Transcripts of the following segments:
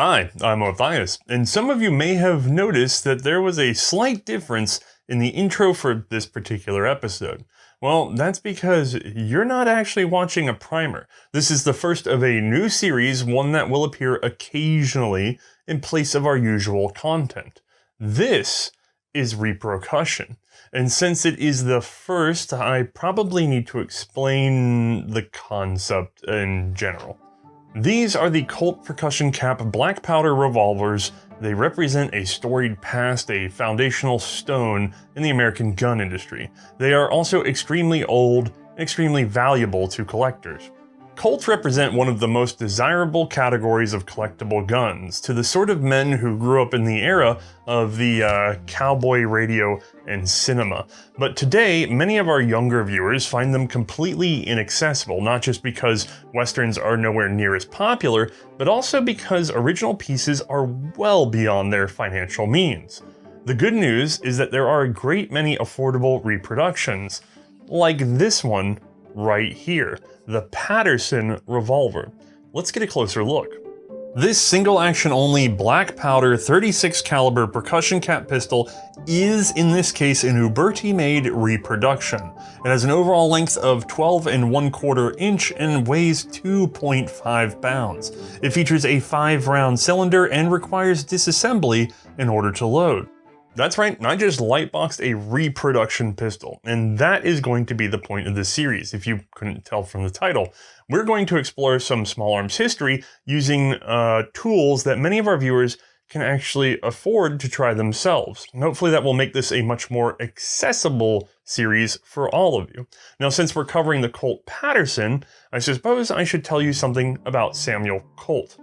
Hi, I'm Othais, and some of you may have noticed that there was a slight difference in the intro for this particular episode. Well, that's because you're not actually watching a primer. This is the first of a new series, one that will appear occasionally in place of our usual content. This is Reprocussion, and since it is the first, I probably need to explain the concept in general. These are the Colt percussion cap black powder revolvers. They represent a storied past, a foundational stone in the American gun industry. They are also extremely old and extremely valuable to collectors. Colts represent one of the most desirable categories of collectible guns to the sort of men who grew up in the era of the cowboy radio and cinema. But today, many of our younger viewers find them completely inaccessible, not just because Westerns are nowhere near as popular, but also because original pieces are well beyond their financial means. The good news is that there are a great many affordable reproductions, like this one right here, the Paterson Revolver. Let's get a closer look. This single action only black powder 36 caliber percussion cap pistol is in this case an Uberti made Reproduction. It has an overall length of 12 1/4 inch and weighs 2.5 pounds. It features a 5-round cylinder and requires disassembly in order to load. That's right, I just lightboxed a Reproduction pistol, and that is going to be the point of this series, if you couldn't tell from the title. We're going to explore some small arms history using tools that many of our viewers can actually afford to try themselves. And hopefully that will make this a much more accessible series for all of you. Now, since we're covering the Colt Paterson, I suppose I should tell you something about Samuel Colt.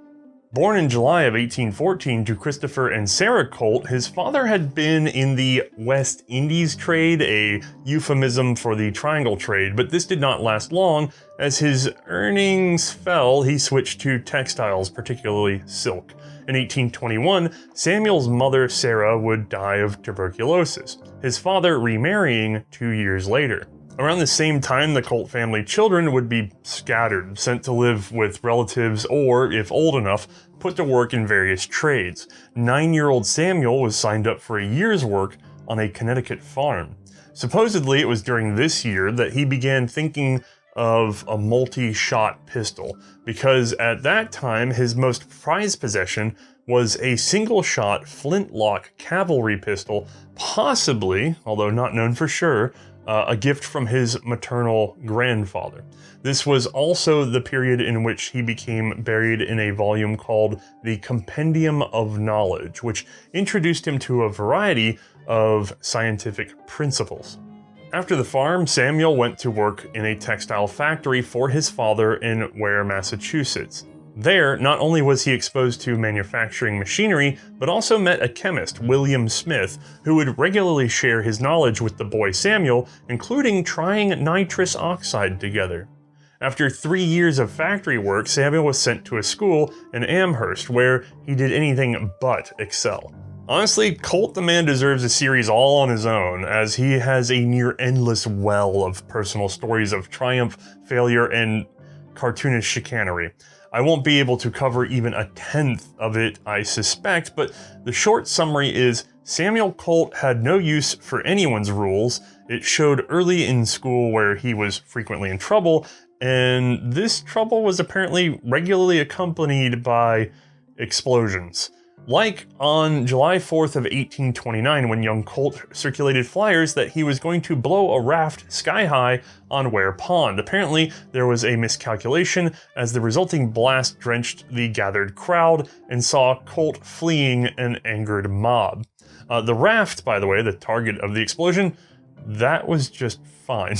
Born in July of 1814 to Christopher and Sarah Colt, his father had been in the West Indies trade, a euphemism for the triangle trade, but this did not last long. As his earnings fell, he switched to textiles, particularly silk. In 1821, Samuel's mother, Sarah, would die of tuberculosis, his father remarrying 2 years later. Around the same time, the Colt family children would be scattered, sent to live with relatives, or, if old enough, put to work in various trades. 9-year-old Samuel was signed up for a year's work on a Connecticut farm. Supposedly, it was during this year that he began thinking of a multi-shot pistol, because at that time, his most prized possession was a single-shot flintlock cavalry pistol, possibly, although not known for sure, a gift from his maternal grandfather. This was also the period in which he became buried in a volume called the Compendium of Knowledge, which introduced him to a variety of scientific principles. After the farm, Samuel went to work in a textile factory for his father in Ware, Massachusetts. There, not only was he exposed to manufacturing machinery, but also met a chemist, William Smith, who would regularly share his knowledge with the boy Samuel, including trying nitrous oxide together. After 3 years of factory work, Samuel was sent to a school in Amherst, where he did anything but excel. Honestly, Colt the man deserves a series all on his own, as he has a near endless well of personal stories of triumph, failure, and cartoonish chicanery. I won't be able to cover even a tenth of it, I suspect, but the short summary is Samuel Colt had no use for anyone's rules. It showed early in school where he was frequently in trouble, and this trouble was apparently regularly accompanied by explosions. Like on July 4th of 1829, when young Colt circulated flyers that he was going to blow a raft sky high on Ware Pond. Apparently, there was a miscalculation as the resulting blast drenched the gathered crowd and saw Colt fleeing an angered mob. The raft, by the way, the target of the explosion, that was just fine.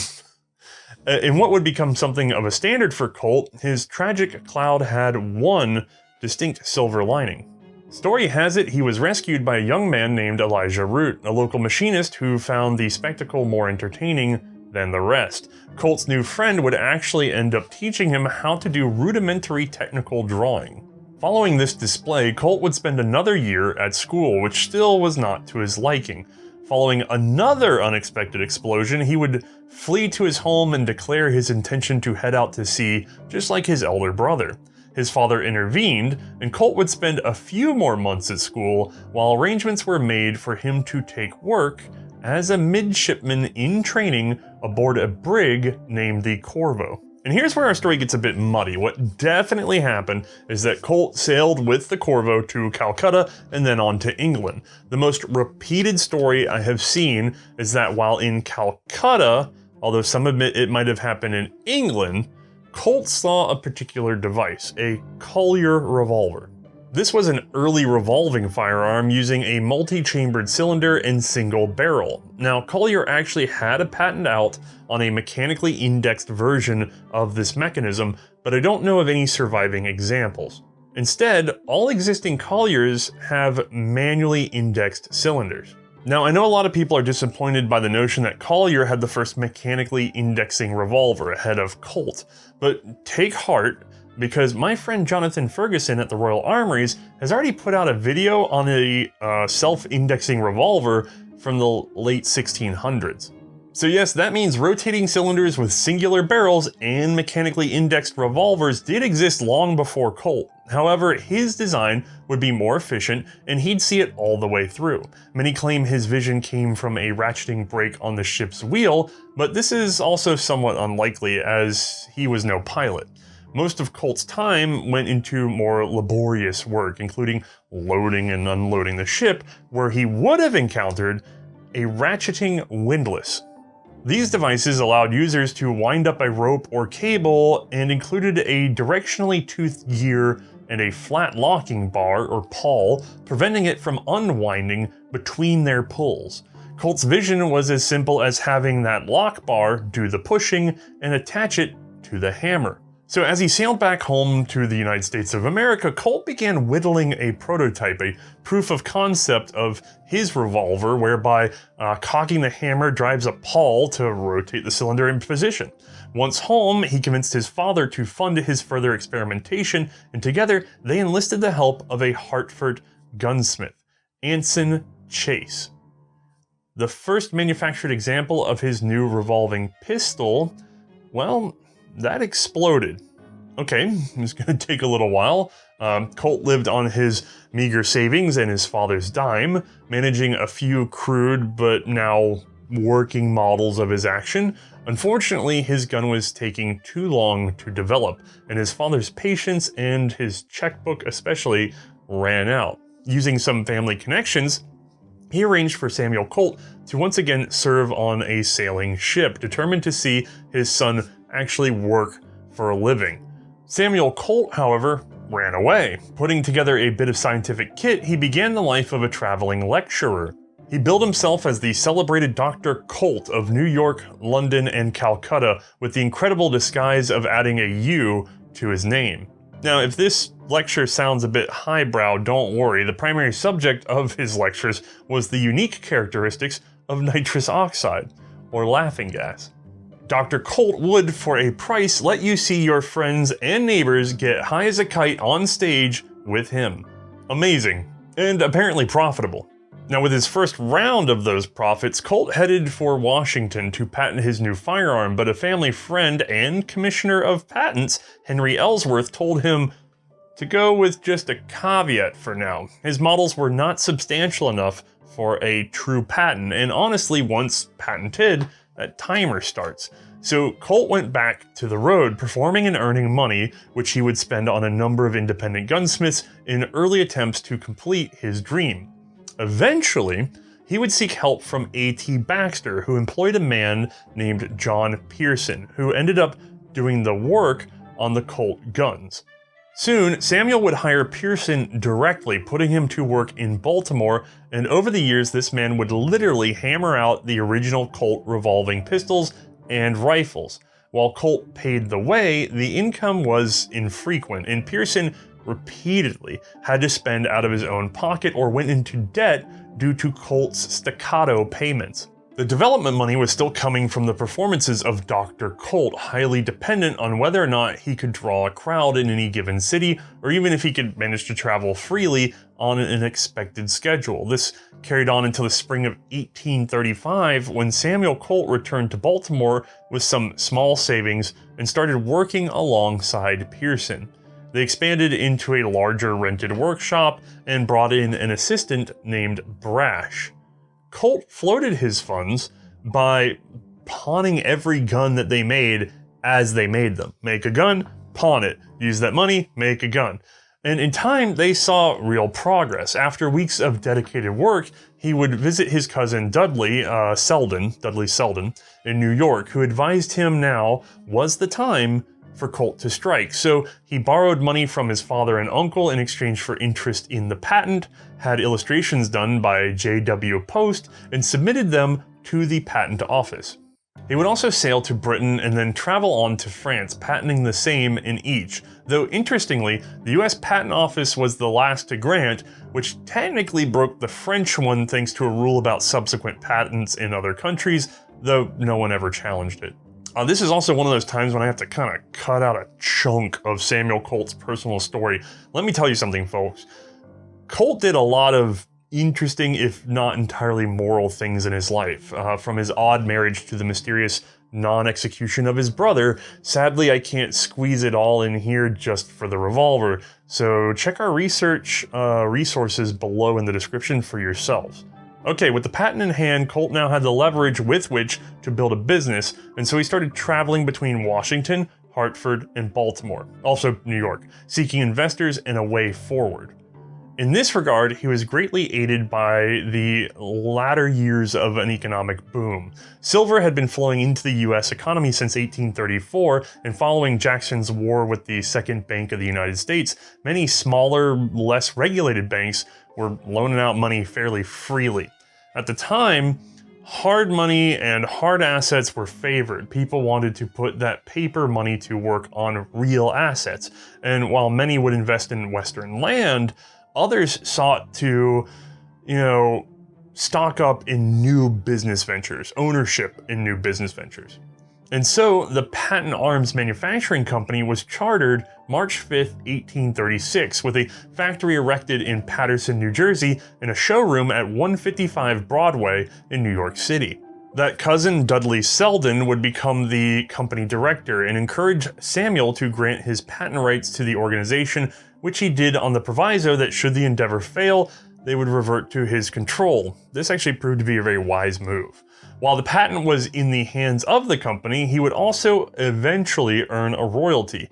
In what would become something of a standard for Colt, his tragic cloud had one distinct silver lining. Story has it he was rescued by a young man named Elijah Root, a local machinist who found the spectacle more entertaining than the rest. Colt's new friend would actually end up teaching him how to do rudimentary technical drawing. Following this display, Colt would spend another year at school, which still was not to his liking. Following another unexpected explosion, he would flee to his home and declare his intention to head out to sea, just like his elder brother. his father intervened, and Colt would spend a few more months at school while arrangements were made for him to take work as a midshipman in training aboard a brig named the Corvo. And here's where our story gets a bit muddy. What definitely happened is that Colt sailed with the Corvo to Calcutta and then on to England. The most repeated story I have seen is that while in Calcutta, although some admit it might have happened in England, Colt saw a particular device, a Collier revolver. This was an early revolving firearm using a multi-chambered cylinder and single barrel. Now, Collier actually had a patent out on a mechanically indexed version of this mechanism, but I don't know of any surviving examples. Instead, all existing Colliers have manually indexed cylinders. Now, I know a lot of people are disappointed by the notion that Collier had the first mechanically indexing revolver ahead of Colt, but take heart, because my friend Jonathan Ferguson at the Royal Armouries has already put out a video on a self-indexing revolver from the late 1600s. So yes, that means rotating cylinders with singular barrels and mechanically indexed revolvers did exist long before Colt. However, his design would be more efficient and he'd see it all the way through. Many claim his vision came from a ratcheting brake on the ship's wheel, but this is also somewhat unlikely as he was no pilot. Most of Colt's time went into more laborious work, including loading and unloading the ship, where he would have encountered a ratcheting windlass. These devices allowed users to wind up a rope or cable and included a directionally toothed gear and a flat locking bar or pawl, preventing it from unwinding between their pulls. Colt's vision was as simple as having that lock bar do the pushing and attach it to the hammer. So as he sailed back home to the United States of America, Colt began whittling a prototype, a proof of concept of his revolver, whereby cocking the hammer drives a pawl to rotate the cylinder in position. Once home, he convinced his father to fund his further experimentation, and together they enlisted the help of a Hartford gunsmith, Anson Chase. The first manufactured example of his new revolving pistol, well, that exploded. Okay, it's gonna take a little while. Colt lived on his meager savings and his father's dime, managing a few crude but now working models of his action. Unfortunately, his gun was taking too long to develop, and his father's patience and his checkbook especially ran out. Using some family connections, he arranged for Samuel Colt to once again serve on a sailing ship, determined to see his son actually work for a living. Samuel Colt, however, ran away. Putting together a bit of scientific kit, he began the life of a traveling lecturer. He billed himself as the celebrated Dr. Colt of New York, London, and Calcutta, with the incredible disguise of adding a U to his name. Now, if this lecture sounds a bit highbrow, don't worry. The primary subject of his lectures was the unique characteristics of nitrous oxide, or laughing gas. Dr. Colt would, for a price, let you see your friends and neighbors get high as a kite on stage with him. Amazing, and apparently profitable. Now, with his first round of those profits, Colt headed for Washington to patent his new firearm, but a family friend and commissioner of patents, Henry Ellsworth, told him to go with just a caveat for now. His models were not substantial enough for a true patent, and honestly, once patented, that timer starts. So Colt went back to the road, performing and earning money, which he would spend on a number of independent gunsmiths in early attempts to complete his dream. Eventually, he would seek help from A.T. Baxter, who employed a man named John Pearson, who ended up doing the work on the Colt guns. Soon, Samuel would hire Pearson directly, putting him to work in Baltimore, and over the years this man would literally hammer out the original Colt revolving pistols and rifles. While Colt paid the way, the income was infrequent, and Pearson repeatedly had to spend out of his own pocket or went into debt due to Colt's staccato payments. The development money was still coming from the performances of Dr. Colt, highly dependent on whether or not he could draw a crowd in any given city, or even if he could manage to travel freely on an expected schedule. This carried on until the spring of 1835, when Samuel Colt returned to Baltimore with some small savings and started working alongside Pearson. They expanded into a larger rented workshop and brought in an assistant named Brash. Colt floated his funds by pawning every gun that they made as they made them. Make a gun, pawn it. Use that money, make a gun. And in time, they saw real progress. After weeks of dedicated work, he would visit his cousin Dudley Selden, in New York, who advised him now was the time for Colt to strike. So he borrowed money from his father and uncle in exchange for interest in the patent, had illustrations done by J.W. Post, and submitted them to the patent office. He would also sail to Britain and then travel on to France, patenting the same in each. Though interestingly, the US Patent Office was the last to grant, which technically broke the French one thanks to a rule about subsequent patents in other countries, though no one ever challenged it. This is also one of those times when I have to kind of cut out a chunk of Samuel Colt's personal story. Let me tell you something, folks. Colt did a lot of interesting, if not entirely moral things in his life, from his odd marriage to the mysterious non-execution of his brother. Sadly, I can't squeeze it all in here just for the Revolver, so check our research resources below in the description for yourselves. Okay, with the patent in hand, Colt now had the leverage with which to build a business, and so he started traveling between Washington, Hartford, and Baltimore, also New York, seeking investors and a way forward. In this regard, he was greatly aided by the latter years of an economic boom. Silver had been flowing into the US economy since 1834, and following Jackson's war with the Second Bank of the United States, many smaller, less regulated banks were loaning out money fairly freely. At the time, hard money and hard assets were favored. People wanted to put that paper money to work on real assets, and while many would invest in Western land, others sought to, stock up in new business ventures, ownership in new business ventures. And so the Patent Arms Manufacturing Company was chartered March 5th, 1836, with a factory erected in Paterson, New Jersey, and a showroom at 155 Broadway in New York City. That cousin, Dudley Selden, would become the company director and encourage Samuel to grant his patent rights to the organization, which he did on the proviso that should the endeavor fail, they would revert to his control. This actually proved to be a very wise move. While the patent was in the hands of the company, he would also eventually earn a royalty,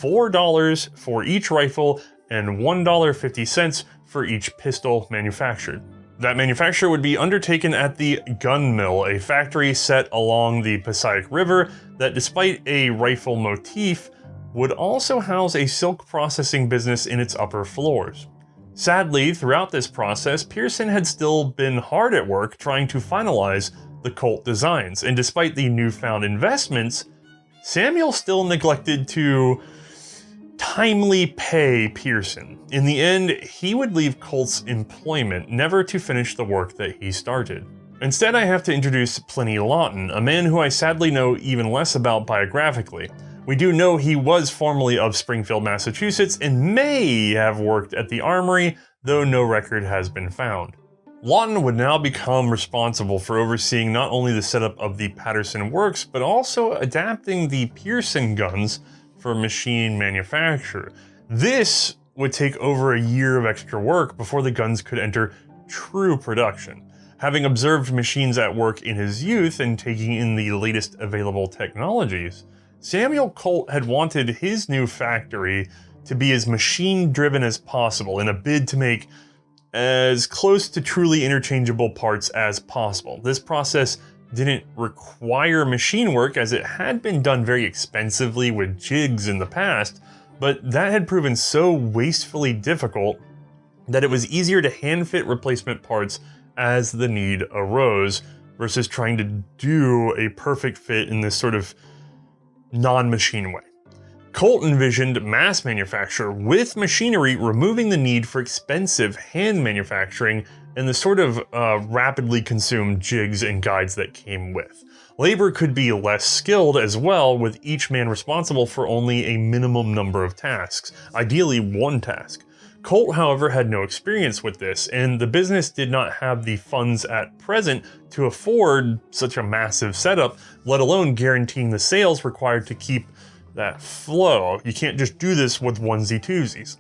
$4 for each rifle and $1.50 for each pistol manufactured. That manufacture would be undertaken at the Gun Mill, a factory set along the Passaic River that, despite a rifle motif, would also house a silk processing business in its upper floors. Sadly, throughout this process, Pearson had still been hard at work trying to finalize the Colt designs, and despite the newfound investments, Samuel still neglected to timely pay Pearson. In the end, he would leave Colt's employment, never to finish the work that he started. Instead, I have to introduce Pliny Lawton, a man who I sadly know even less about biographically. We do know he was formerly of Springfield, Massachusetts, and may have worked at the Armoury, though no record has been found. Lawton would now become responsible for overseeing not only the setup of the Paterson works, but also adapting the Pearson guns for machine manufacture. This would take over a year of extra work before the guns could enter true production. Having observed machines at work in his youth and taking in the latest available technologies, Samuel Colt had wanted his new factory to be as machine-driven as possible in a bid to make as close to truly interchangeable parts as possible. This process didn't require machine work, as it had been done very expensively with jigs in the past, but that had proven so wastefully difficult that it was easier to hand-fit replacement parts as the need arose, versus trying to do a perfect fit in this sort of non-machine way. Colt envisioned mass manufacture with machinery, removing the need for expensive hand manufacturing and the sort of rapidly consumed jigs and guides that came with. Labor could be less skilled as well, with each man responsible for only a minimum number of tasks, ideally one task. Colt, however, had no experience with this, and the business did not have the funds at present to afford such a massive setup, let alone guaranteeing the sales required to keep that flow. You can't just do this with onesie-twosies.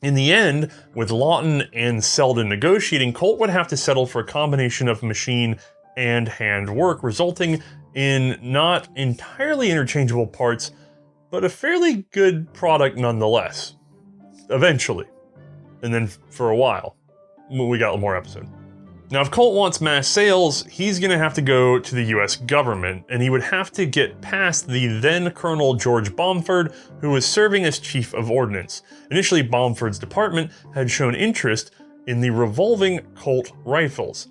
In the end, with Lawton and Selden negotiating, Colt would have to settle for a combination of machine and hand work, resulting in not entirely interchangeable parts, but a fairly good product nonetheless. Eventually. And then for a while. We got one more episode. Now, if Colt wants mass sales, he's going to have to go to the US government, and he would have to get past the then Colonel George Bomford, who was serving as Chief of Ordnance. Initially, Bomford's department had shown interest in the revolving Colt rifles.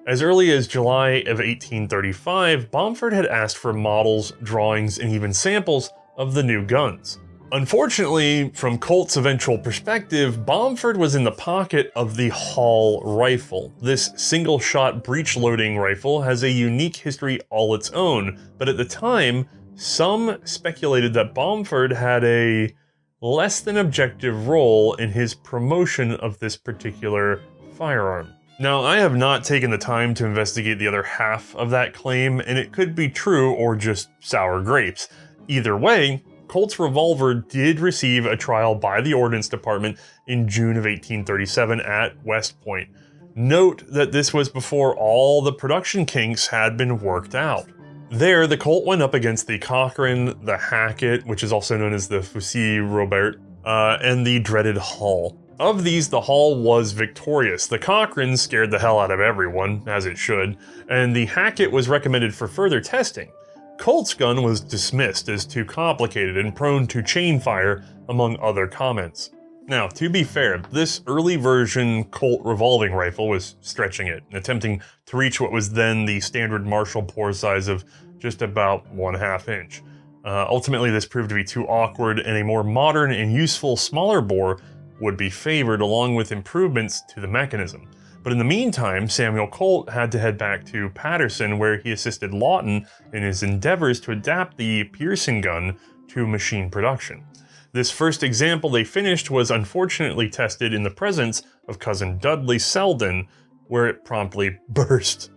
As early as July of 1835, Bomford had asked for models, drawings, and even samples of the new guns. Unfortunately, from Colt's eventual perspective, Bomford was in the pocket of the Hall rifle. This single-shot breech-loading rifle has a unique history all its own, but at the time, some speculated that Bomford had a less than objective role in his promotion of this particular firearm. Now, I have not taken the time to investigate the other half of that claim, and it could be true or just sour grapes. Either way, Colt's revolver did receive a trial by the Ordnance Department in June of 1837 at West Point. Note that this was before all the production kinks had been worked out. There, the Colt went up against the Cochrane, the Hackett, which is also known as the Fusil Robert, and the dreaded Hall. Of these, the Hall was victorious. The Cochrane scared the hell out of everyone, as it should, and the Hackett was recommended for further testing. Colt's gun was dismissed as too complicated and prone to chain fire, among other comments. Now, to be fair, this early version Colt revolving rifle was stretching it, attempting to reach what was then the standard Marshall bore size of just about 1/2 inch. Ultimately, this proved to be too awkward, and a more modern and useful smaller bore would be favored, along with improvements to the mechanism. But in the meantime, Samuel Colt had to head back to Paterson, where he assisted Lawton in his endeavors to adapt the Pearson gun to machine production. This first example they finished was unfortunately tested in the presence of cousin Dudley Selden, where it promptly burst.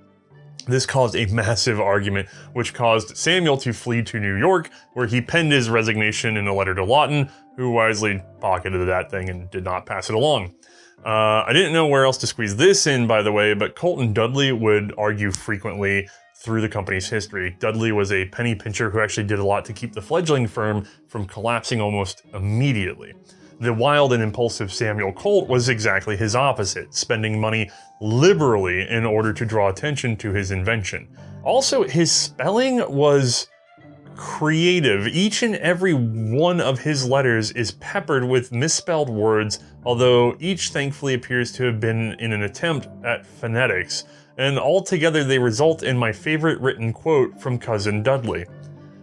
This caused a massive argument, which caused Samuel to flee to New York, where he penned his resignation in a letter to Lawton, who wisely pocketed that thing and did not pass it along. I didn't know where else to squeeze this in, by the way, but Colt and Dudley would argue frequently through the company's history. Dudley was a penny pincher who actually did a lot to keep the fledgling firm from collapsing almost immediately. The wild and impulsive Samuel Colt was exactly his opposite, spending money liberally in order to draw attention to his invention. Also, his spelling was creative. Each and every one of his letters is peppered with misspelled words, although each thankfully appears to have been in an attempt at phonetics, and altogether they result in my favorite written quote from cousin Dudley.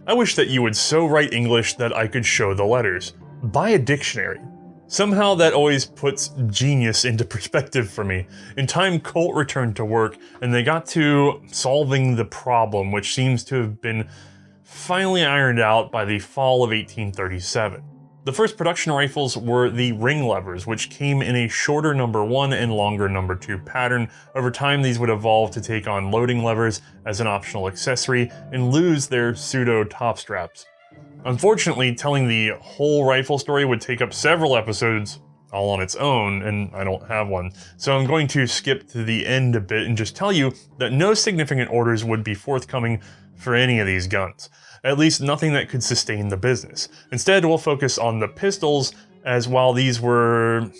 "I wish that you would so write English that I could show the letters. Buy a dictionary." Somehow that always puts genius into perspective for me. In time, Colt returned to work, and they got to solving the problem, which seems to have been finally ironed out by the fall of 1837. The first production rifles were the ring levers, which came in a shorter number 1 and longer number 2 pattern. Over time, these would evolve to take on loading levers as an optional accessory and lose their pseudo top straps. Unfortunately, telling the whole rifle story would take up several episodes all on its own, and I don't have one. So I'm going to skip to the end a bit and just tell you that no significant orders would be forthcoming for any of these guns. At least nothing that could sustain the business. Instead, we'll focus on the pistols, as while these were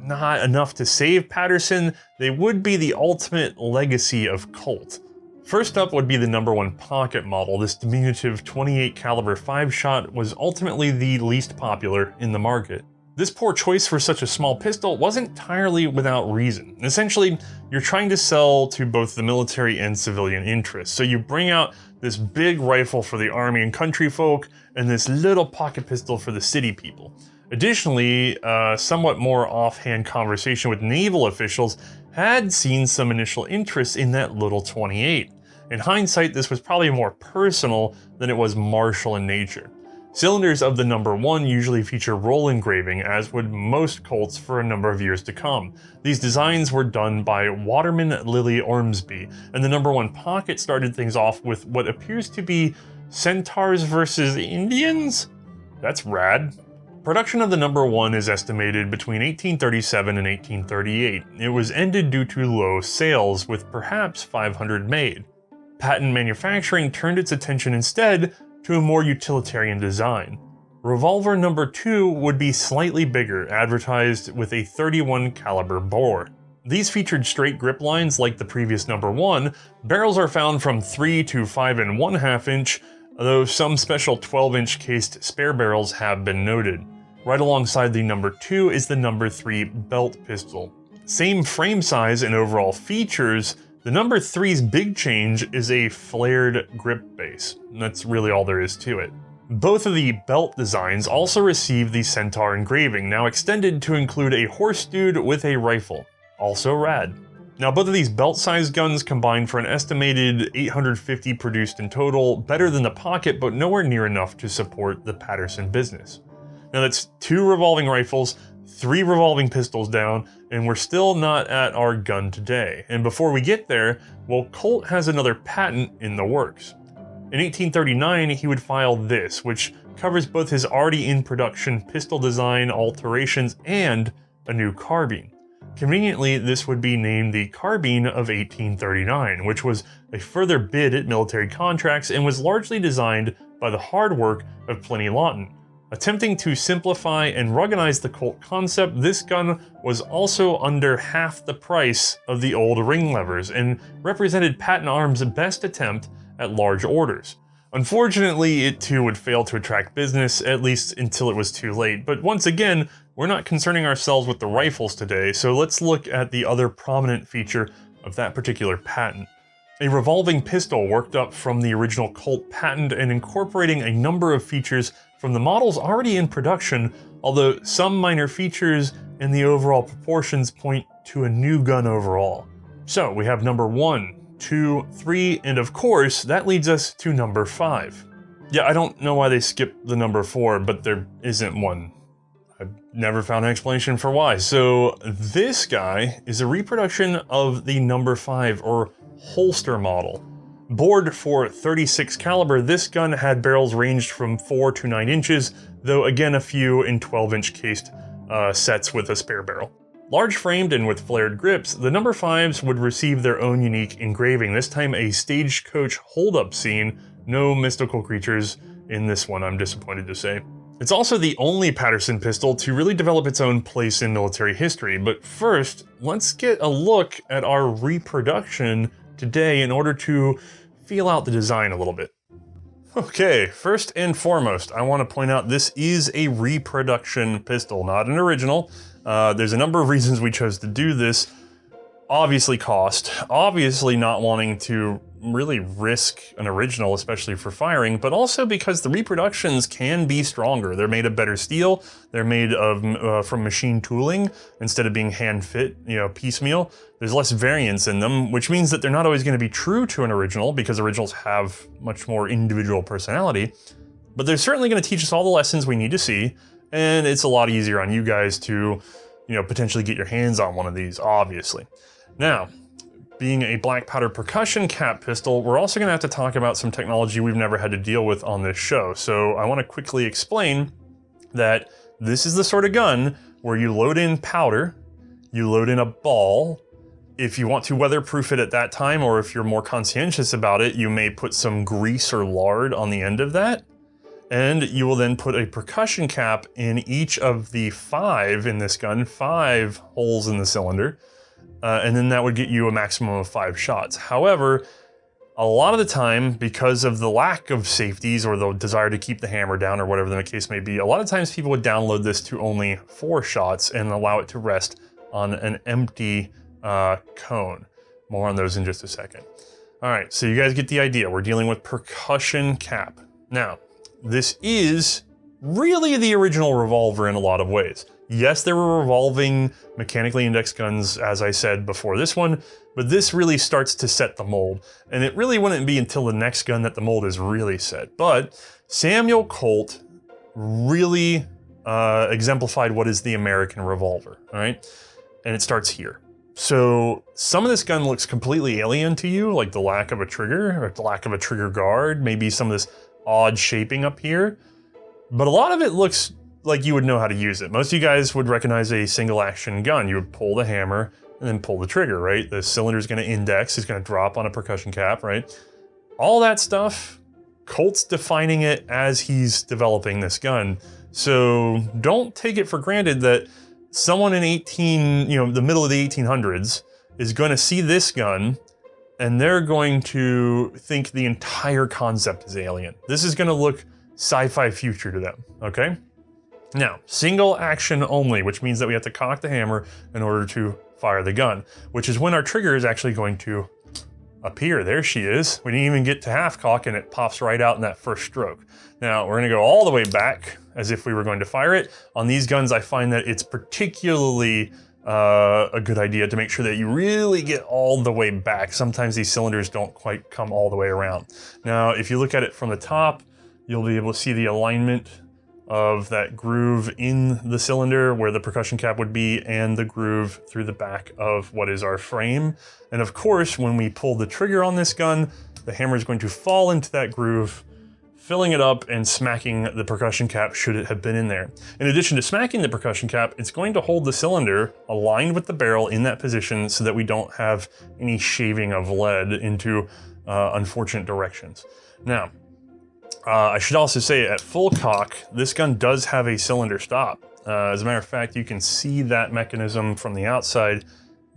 not enough to save Paterson, they would be the ultimate legacy of Colt. First up would be the number 1 pocket model. This diminutive 28 caliber 5-shot was ultimately the least popular in the market. This poor choice for such a small pistol wasn't entirely without reason. Essentially, you're trying to sell to both the military and civilian interests, so you bring out this big rifle for the army and country folk, and this little pocket pistol for the city people. Additionally, a somewhat more offhand conversation with naval officials had seen some initial interest in that little 28. In hindsight, this was probably more personal than it was martial in nature. Cylinders of the number 1 usually feature roll engraving, as would most Colts for a number of years to come. These designs were done by Waterman Lilly Ormsby, and the number 1 pocket started things off with what appears to be centaurs versus Indians? That's rad. Production of the number 1 is estimated between 1837 and 1838. It was ended due to low sales, with perhaps 500 made. Patent manufacturing turned its attention instead to a more utilitarian design. Revolver number 2 would be slightly bigger, advertised with a 31 caliber bore. These featured straight grip lines like the previous number 1. Barrels are found from 3 to 5 1/2 inch, though some special 12-inch cased spare barrels have been noted. Right alongside the number 2 is the number 3 belt pistol. Same frame size and overall features, the number 3's big change is a flared grip base. That's really all there is to it. Both of the belt designs also received the Centaur engraving, now extended to include a horse dude with a rifle. Also rad. Now both of these belt-sized guns combined for an estimated 850 produced in total, better than the pocket but nowhere near enough to support the Paterson business. Now that's 2 revolving rifles, 3 revolving pistols down, and we're still not at our gun today. And before we get there, well, Colt has another patent in the works. In 1839, he would file this, which covers both his already in production pistol design alterations and a new carbine. Conveniently, this would be named the Carbine of 1839, which was a further bid at military contracts and was largely designed by the hard work of Pliny Lawton. Attempting to simplify and ruggedize the Colt concept, this gun was also under half the price of the old ring levers and represented Patent Arms' best attempt at large orders. Unfortunately, it too would fail to attract business, at least until it was too late. But once again, we're not concerning ourselves with the rifles today, so let's look at the other prominent feature of that particular patent. A revolving pistol worked up from the original Colt patent and incorporating a number of features from the models already in production, although some minor features and the overall proportions point to a new gun overall. So we have number 1, 2, 3, and of course, that leads us to number 5. Yeah, I don't know why they skipped the number 4, but there isn't one. I've never found an explanation for why. So this guy is a reproduction of the number 5 or holster model. Bored for 36 caliber, this gun had barrels ranged from 4 to 9 inches, though again a few in 12-inch cased sets with a spare barrel. Large framed and with flared grips, the number 5s would receive their own unique engraving, this time a stagecoach hold-up scene. No mystical creatures in this one, I'm disappointed to say. It's also the only Paterson pistol to really develop its own place in military history, but first, let's get a look at our reproduction today in order to feel out the design a little bit. Okay, first and foremost, I want to point out this is a reproduction pistol, not an original. There's a number of reasons we chose to do this. Obviously cost, obviously not wanting to really risk an original, especially for firing, but also because the reproductions can be stronger. They're made of better steel, they're made of from machine tooling instead of being hand fit, piecemeal. There's less variance in them, which means that they're not always going to be true to an original because originals have much more individual personality, but they're certainly going to teach us all the lessons we need to see, and it's a lot easier on you guys to, potentially get your hands on one of these, obviously. Now, being a black powder percussion cap pistol, we're also going to have to talk about some technology we've never had to deal with on this show. So I want to quickly explain that this is the sort of gun where you load in powder, you load in a ball. If you want to weatherproof it at that time, or if you're more conscientious about it, you may put some grease or lard on the end of that. And you will then put a percussion cap in each of the 5 in this gun, 5 holes in the cylinder. And then that would get you a maximum of 5 shots. However, a lot of the time, because of the lack of safeties or the desire to keep the hammer down or whatever the case may be, a lot of times people would download this to only 4 shots and allow it to rest on an empty cone. More on those in just a second. All right, so you guys get the idea. We're dealing with percussion cap. Now, this is really the original revolver in a lot of ways. Yes, there were revolving mechanically indexed guns, as I said before this one, but this really starts to set the mold. And it really wouldn't be until the next gun that the mold is really set. But Samuel Colt really exemplified what is the American revolver, all right? And it starts here. So some of this gun looks completely alien to you, like the lack of a trigger or the lack of a trigger guard, maybe some of this odd shaping up here. but a lot of it looks like you would know how to use it. Most of you guys would recognize a single action gun. You would pull the hammer and then pull the trigger, right? The cylinder is going to index, it's going to drop on a percussion cap, right? All that stuff, Colt's defining it as he's developing this gun. So don't take it for granted that someone in the middle of the 1800s is going to see this gun and they're going to think the entire concept is alien. This is going to look sci-fi future to them, okay? Now, single action only, which means that we have to cock the hammer in order to fire the gun, which is when our trigger is actually going to appear. There she is. We didn't even get to half cock and it pops right out in that first stroke. Now, we're gonna go all the way back as if we were going to fire it. On these guns, I find that it's particularly a good idea to make sure that you really get all the way back. Sometimes these cylinders don't quite come all the way around. Now, if you look at it from the top, you'll be able to see the alignment of that groove in the cylinder where the percussion cap would be and the groove through the back of what is our frame. And of course, when we pull the trigger on this gun, the hammer is going to fall into that groove, filling it up and smacking the percussion cap should it have been in there. In addition to smacking the percussion cap, it's going to hold the cylinder aligned with the barrel in that position so that we don't have any shaving of lead into unfortunate directions. Now, I should also say at full cock, this gun does have a cylinder stop. As a matter of fact, you can see that mechanism from the outside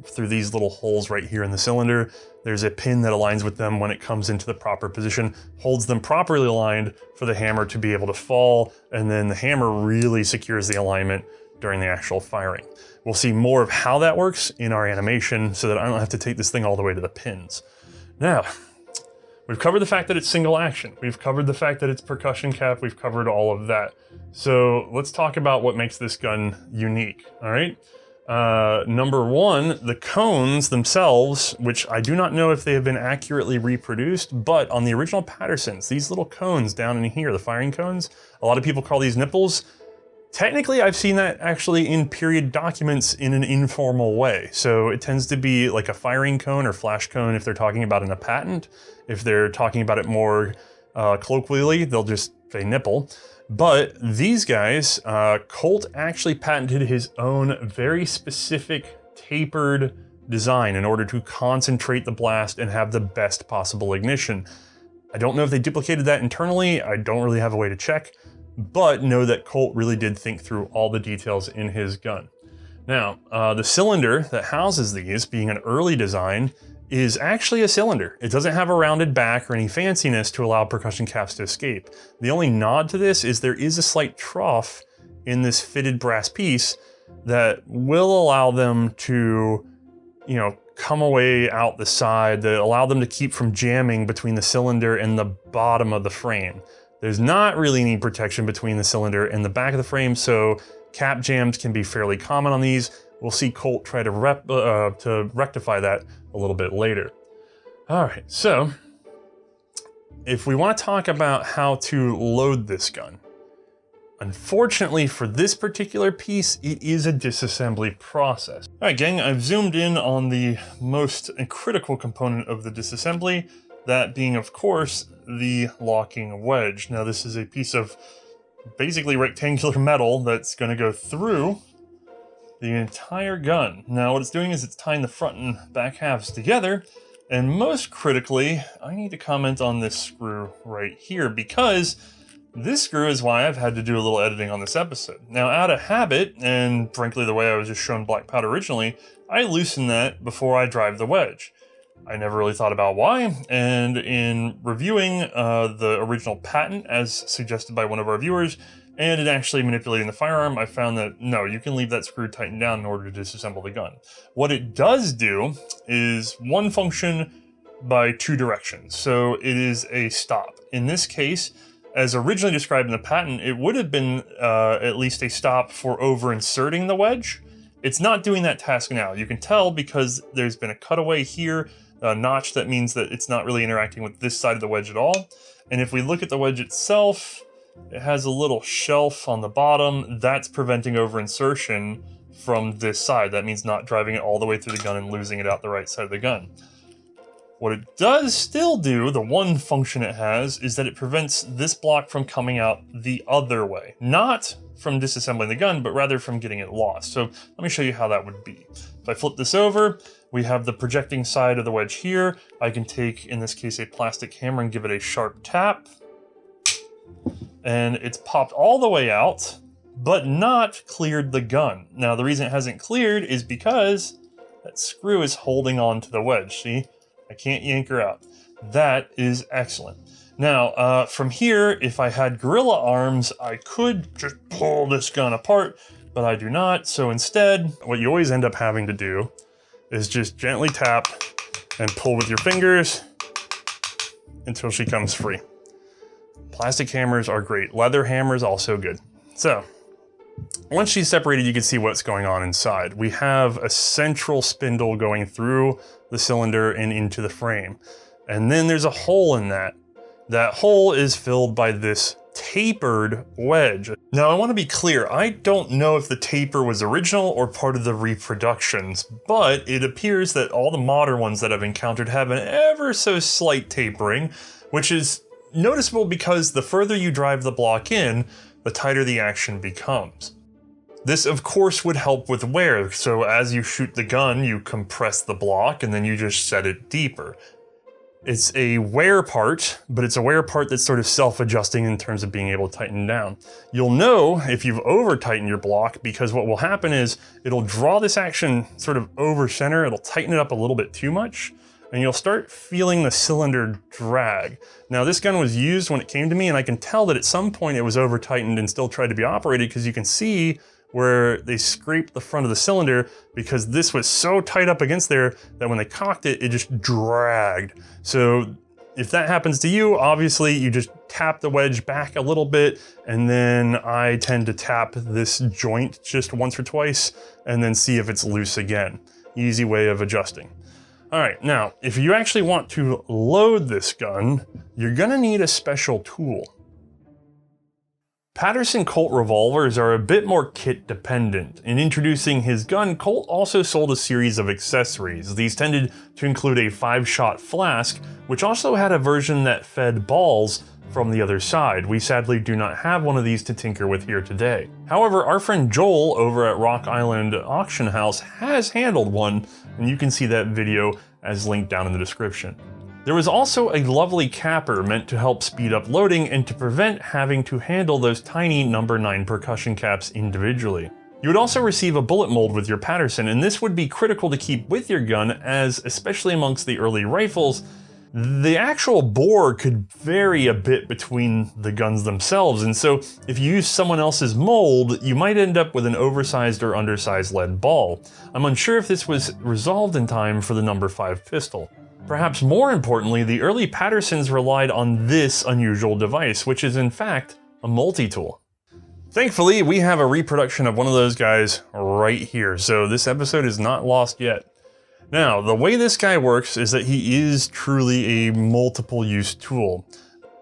through these little holes right here in the cylinder. There's a pin that aligns with them when it comes into the proper position, holds them properly aligned for the hammer to be able to fall, and then the hammer really secures the alignment during the actual firing. We'll see more of how that works in our animation so that I don't have to take this thing all the way to the pins. Now, we've covered the fact that it's single action. We've covered the fact that it's percussion cap. We've covered all of that. So let's talk about what makes this gun unique, all right? Number one, the cones themselves, which I do not know if they have been accurately reproduced, but on the original Patersons, these little cones down in here, the firing cones, a lot of people call these nipples. Technically, I've seen that actually in period documents in an informal way. So it tends to be like a firing cone or flash cone if they're talking about in a patent. If they're talking about it more colloquially, they'll just say nipple. But these guys, Colt actually patented his own very specific tapered design in order to concentrate the blast and have the best possible ignition. I don't know if they duplicated that internally. I don't really have a way to check, but know that Colt really did think through all the details in his gun. Now, the cylinder that houses these, being an early design, is actually a cylinder. It doesn't have a rounded back or any fanciness to allow percussion caps to escape. The only nod to this is there is a slight trough in this fitted brass piece that will allow them to, come away out the side, that allow them to keep from jamming between the cylinder and the bottom of the frame. There's not really any protection between the cylinder and the back of the frame, so cap jams can be fairly common on these. We'll see Colt try to rectify that a little bit later. All right, so if we want to talk about how to load this gun, unfortunately for this particular piece, it is a disassembly process. All right, gang, I've zoomed in on the most critical component of the disassembly, that being, of course, the locking wedge. Now, this is a piece of basically rectangular metal that's going to go through the entire gun. Now, what it's doing is it's tying the front and back halves together, and most critically, I need to comment on this screw right here, because this screw is why I've had to do a little editing on this episode. Now, out of habit, and frankly the way I was just shown black powder originally, I loosen that before I drive the wedge. I never really thought about why, and in reviewing the original patent as suggested by one of our viewers, and in actually manipulating the firearm, I found that no, you can leave that screw tightened down in order to disassemble the gun. What it does do is one function by two directions. So it is a stop. In this case, as originally described in the patent, it would have been at least a stop for over-inserting the wedge. It's not doing that task now. You can tell because there's been a cutaway here, a notch that means that it's not really interacting with this side of the wedge at all. And if we look at the wedge itself, it has a little shelf on the bottom that's preventing over insertion from this side. That means not driving it all the way through the gun and losing it out the right side of the gun. What it does still do, the one function it has, is that it prevents this block from coming out the other way. Not from disassembling the gun, but rather from getting it lost. So let me show you how that would be. If I flip this over, we have the projecting side of the wedge here. I can take, in this case, a plastic hammer and give it a sharp tap. And it's popped all the way out, but not cleared the gun. Now, the reason it hasn't cleared is because that screw is holding on to the wedge, see? I can't yank her out. That is excellent. Now, from here, if I had gorilla arms, I could just pull this gun apart, but I do not. So instead, what you always end up having to do is just gently tap and pull with your fingers until she comes free. Plastic hammers are great. Leather hammers also good. So once she's separated, you can see what's going on inside. We have a central spindle going through the cylinder and into the frame. And then there's a hole in that. That hole is filled by this tapered wedge. Now I want to be clear, I don't know if the taper was original or part of the reproductions, but it appears that all the modern ones that I've encountered have an ever so slight tapering, which is noticeable because the further you drive the block in, the tighter the action becomes. This of course would help with wear, so as you shoot the gun, you compress the block and then you just set it deeper. It's a wear part, but it's a wear part that's sort of self-adjusting in terms of being able to tighten down. You'll know if you've over-tightened your block because what will happen is it'll draw this action sort of over center, it'll tighten it up a little bit too much, and you'll start feeling the cylinder drag. Now this gun was used when it came to me, and I can tell that at some point it was over-tightened and still tried to be operated because you can see where they scraped the front of the cylinder because this was so tight up against there that when they cocked it, it just dragged. So if that happens to you, obviously you just tap the wedge back a little bit, and then I tend to tap this joint just once or twice and then see if it's loose again. Easy way of adjusting. All right, now, if you actually want to load this gun, you're gonna need a special tool. Paterson Colt revolvers are a bit more kit dependent. In introducing his gun, Colt also sold a series of accessories. These tended to include a 5-shot flask, which also had a version that fed balls from the other side. We sadly do not have one of these to tinker with here today. However, our friend Joel over at Rock Island Auction House has handled one, and you can see that video as linked down in the description. There was also a lovely capper meant to help speed up loading and to prevent having to handle those tiny No. 9 percussion caps individually. You would also receive a bullet mold with your Paterson, and this would be critical to keep with your gun as, especially amongst the early rifles, the actual bore could vary a bit between the guns themselves, and so if you use someone else's mold, you might end up with an oversized or undersized lead ball. I'm unsure if this was resolved in time for the No. 5 pistol. Perhaps more importantly, the early Patersons relied on this unusual device, which is in fact a multi-tool. Thankfully, we have a reproduction of one of those guys right here, so this episode is not lost yet. Now, the way this guy works is that he is truly a multiple use tool.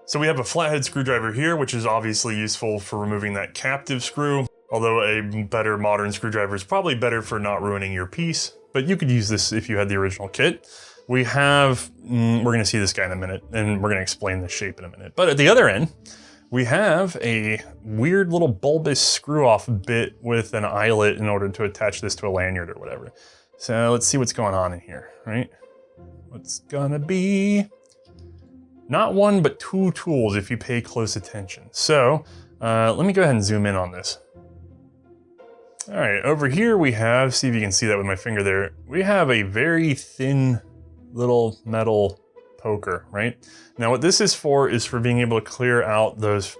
So we have a flathead screwdriver here, which is obviously useful for removing that captive screw, although a better modern screwdriver is probably better for not ruining your piece, but you could use this if you had the original kit. We have, we're gonna see this guy in a minute, and we're gonna explain the shape in a minute. But at the other end, we have a weird little bulbous screw-off bit with an eyelet in order to attach this to a lanyard or whatever. So let's see what's going on in here, right? What's gonna be not one, but 2 tools if you pay close attention. So let me go ahead and zoom in on this. All right, over here we have, see if you can see that with my finger there, we have a very thin little metal poker, right? Now what this is for being able to clear out those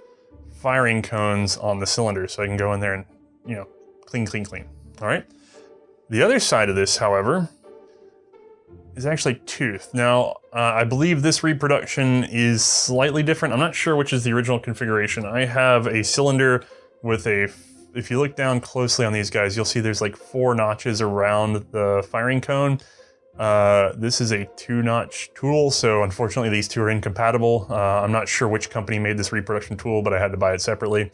firing cones on the cylinder so I can go in there and, you know, clean, clean, clean, all right? The other side of this, however, is actually toothed. Now, I believe this reproduction is slightly different. I'm not sure which is the original configuration. I have a cylinder with a, if you look down closely on these guys, you'll see there's like 4 notches around the firing cone. This is a 2-notch tool, so unfortunately these two are incompatible. I'm not sure which company made this reproduction tool, but I had to buy it separately.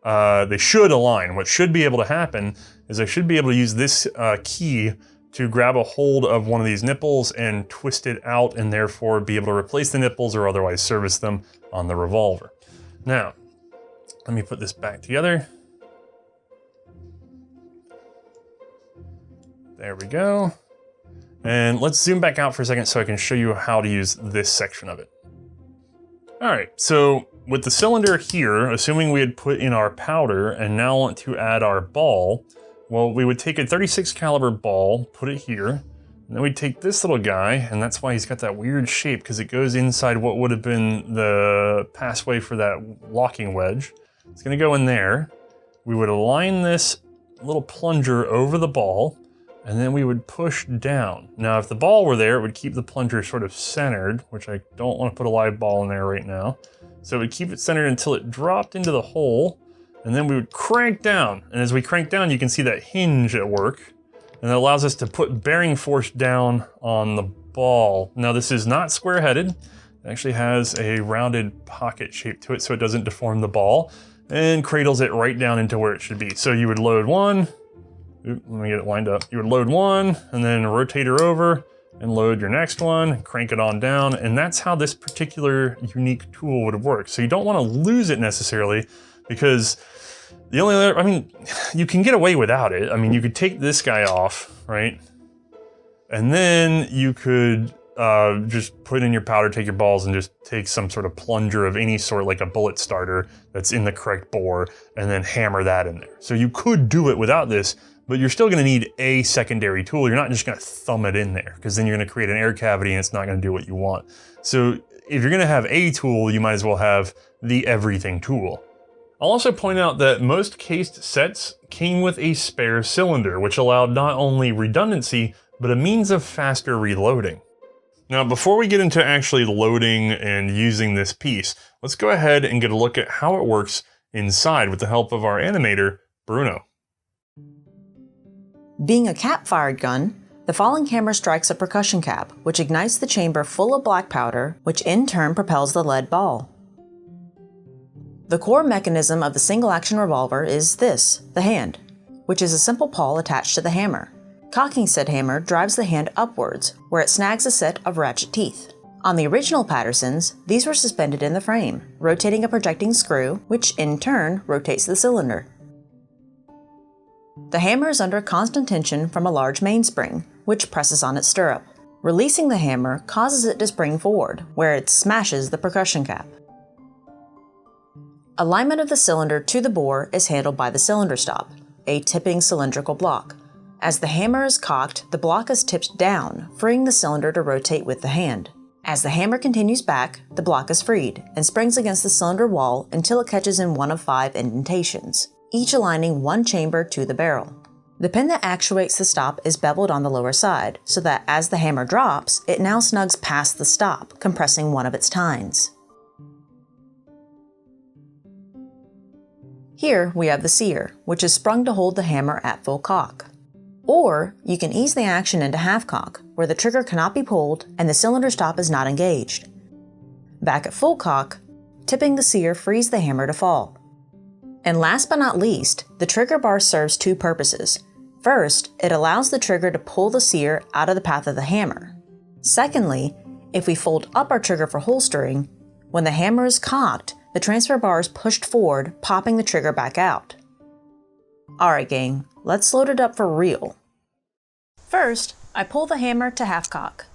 They should align. What should be able to happen is I should be able to use this key to grab a hold of one of these nipples and twist it out, and therefore be able to replace the nipples or otherwise service them on the revolver. Now, let me put this back together. There we go. And let's zoom back out for a second so I can show you how to use this section of it. All right, so with the cylinder here, assuming we had put in our powder and now want to add our ball, well, we would take a 36 caliber ball, put it here, and then we'd take this little guy, and that's why he's got that weird shape, because it goes inside what would have been the passway for that locking wedge. It's gonna go in there. We would align this little plunger over the ball, and then we would push down. Now, if the ball were there, it would keep the plunger sort of centered, which I don't want to put a live ball in there right now. So it would keep it centered until it dropped into the hole, and then we would crank down. And as we crank down, you can see that hinge at work, and that allows us to put bearing force down on the ball. Now, this is not square-headed. It actually has a rounded pocket shape to it so it doesn't deform the ball, and cradles it right down into where it should be. So you would load one, let me get it lined up. You would load one and then rotate her over and load your next one, crank it on down. And that's how this particular unique tool would work. So you don't want to lose it necessarily, because the only other, I mean, you can get away without it. I mean, you could take this guy off, right? And then you could just put in your powder, take your balls, and just take some sort of plunger of any sort, like a bullet starter that's in the correct bore, and then hammer that in there. So you could do it without this, but you're still gonna need a secondary tool. You're not just gonna thumb it in there, because then you're gonna create an air cavity and it's not gonna do what you want. So if you're gonna have a tool, you might as well have the everything tool. I'll also point out that most cased sets came with a spare cylinder, which allowed not only redundancy, but a means of faster reloading. Now, before we get into actually loading and using this piece, let's go ahead and get a look at how it works inside with the help of our animator, Bruno. Being a cap-fired gun, the falling hammer strikes a percussion cap, which ignites the chamber full of black powder, which in turn propels the lead ball. The core mechanism of the single-action revolver is this, the hand, which is a simple pawl attached to the hammer. Cocking said hammer drives the hand upwards, where it snags a set of ratchet teeth. On the original Patersons, these were suspended in the frame, rotating a projecting screw, which in turn rotates the cylinder. The hammer is under constant tension from a large mainspring, which presses on its stirrup. Releasing the hammer causes it to spring forward, where it smashes the percussion cap. Alignment of the cylinder to the bore is handled by the cylinder stop, a tipping cylindrical block. As the hammer is cocked, the block is tipped down, freeing the cylinder to rotate with the hand. As the hammer continues back, the block is freed and springs against the cylinder wall until it catches in one of 5 indentations, each aligning one chamber to the barrel. The pin that actuates the stop is beveled on the lower side, so that as the hammer drops, it now snugs past the stop, compressing one of its tines. Here we have the sear, which is sprung to hold the hammer at full cock. Or you can ease the action into half cock, where the trigger cannot be pulled and the cylinder stop is not engaged. Back at full cock, tipping the sear frees the hammer to fall. And last but not least, the trigger bar serves 2 purposes. First, it allows the trigger to pull the sear out of the path of the hammer. Secondly, if we fold up our trigger for holstering, when the hammer is cocked, the transfer bar is pushed forward, popping the trigger back out. Alright gang, let's load it up for real. First, I pull the hammer to half cock,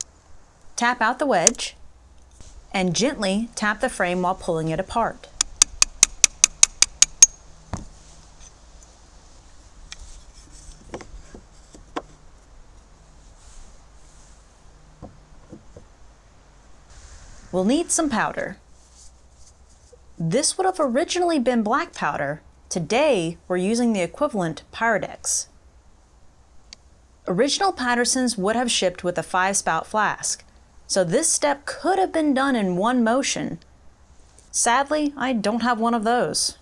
tap out the wedge, and gently tap the frame while pulling it apart. We'll need some powder. This would have originally been black powder. Today, we're using the equivalent Pyrodex. Original Patersons would have shipped with a 5-spout flask, so this step could have been done in one motion. Sadly, I don't have one of those.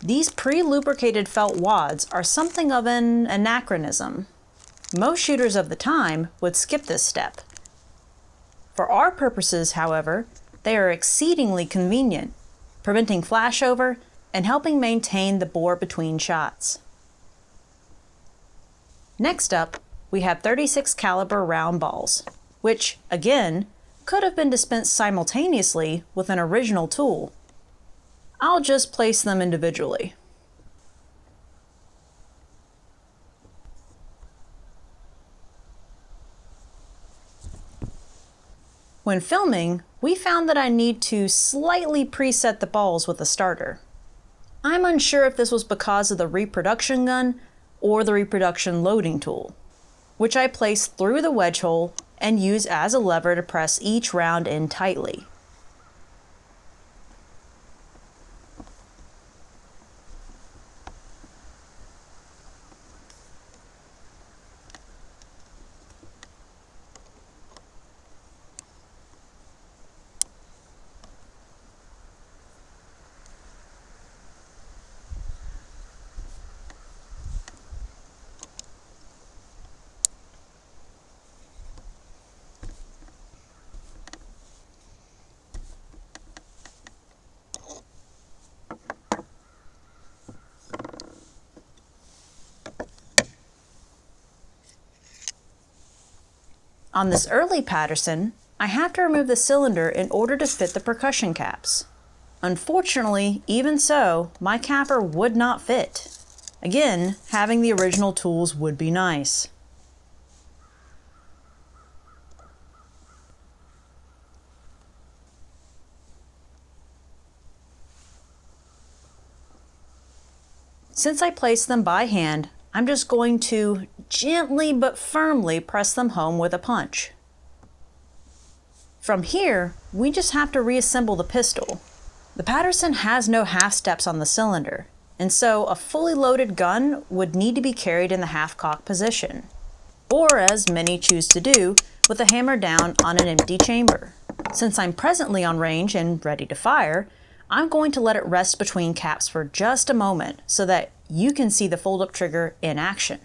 These pre-lubricated felt wads are something of an anachronism. Most shooters of the time would skip this step. For our purposes, however, they are exceedingly convenient, preventing flashover and helping maintain the bore between shots. Next up, we have 36 caliber round balls, which, again, could have been dispensed simultaneously with an original tool. I'll just place them individually. When filming, we found that I need to slightly preset the balls with a starter. I'm unsure if this was because of the Reproduction gun or the Reproduction loading tool, which I place through the wedge hole and use as a lever to press each round in tightly. On this early Paterson, I have to remove the cylinder in order to fit the percussion caps. Unfortunately, even so, my capper would not fit. Again, having the original tools would be nice. Since I placed them by hand, I'm just going to gently but firmly press them home with a punch. From here, we just have to reassemble the pistol. The Paterson has no half steps on the cylinder, and so a fully loaded gun would need to be carried in the half-cock position, or as many choose to do, with the hammer down on an empty chamber. Since I'm presently on range and ready to fire, I'm going to let it rest between caps for just a moment so that you can see the fold-up trigger in action.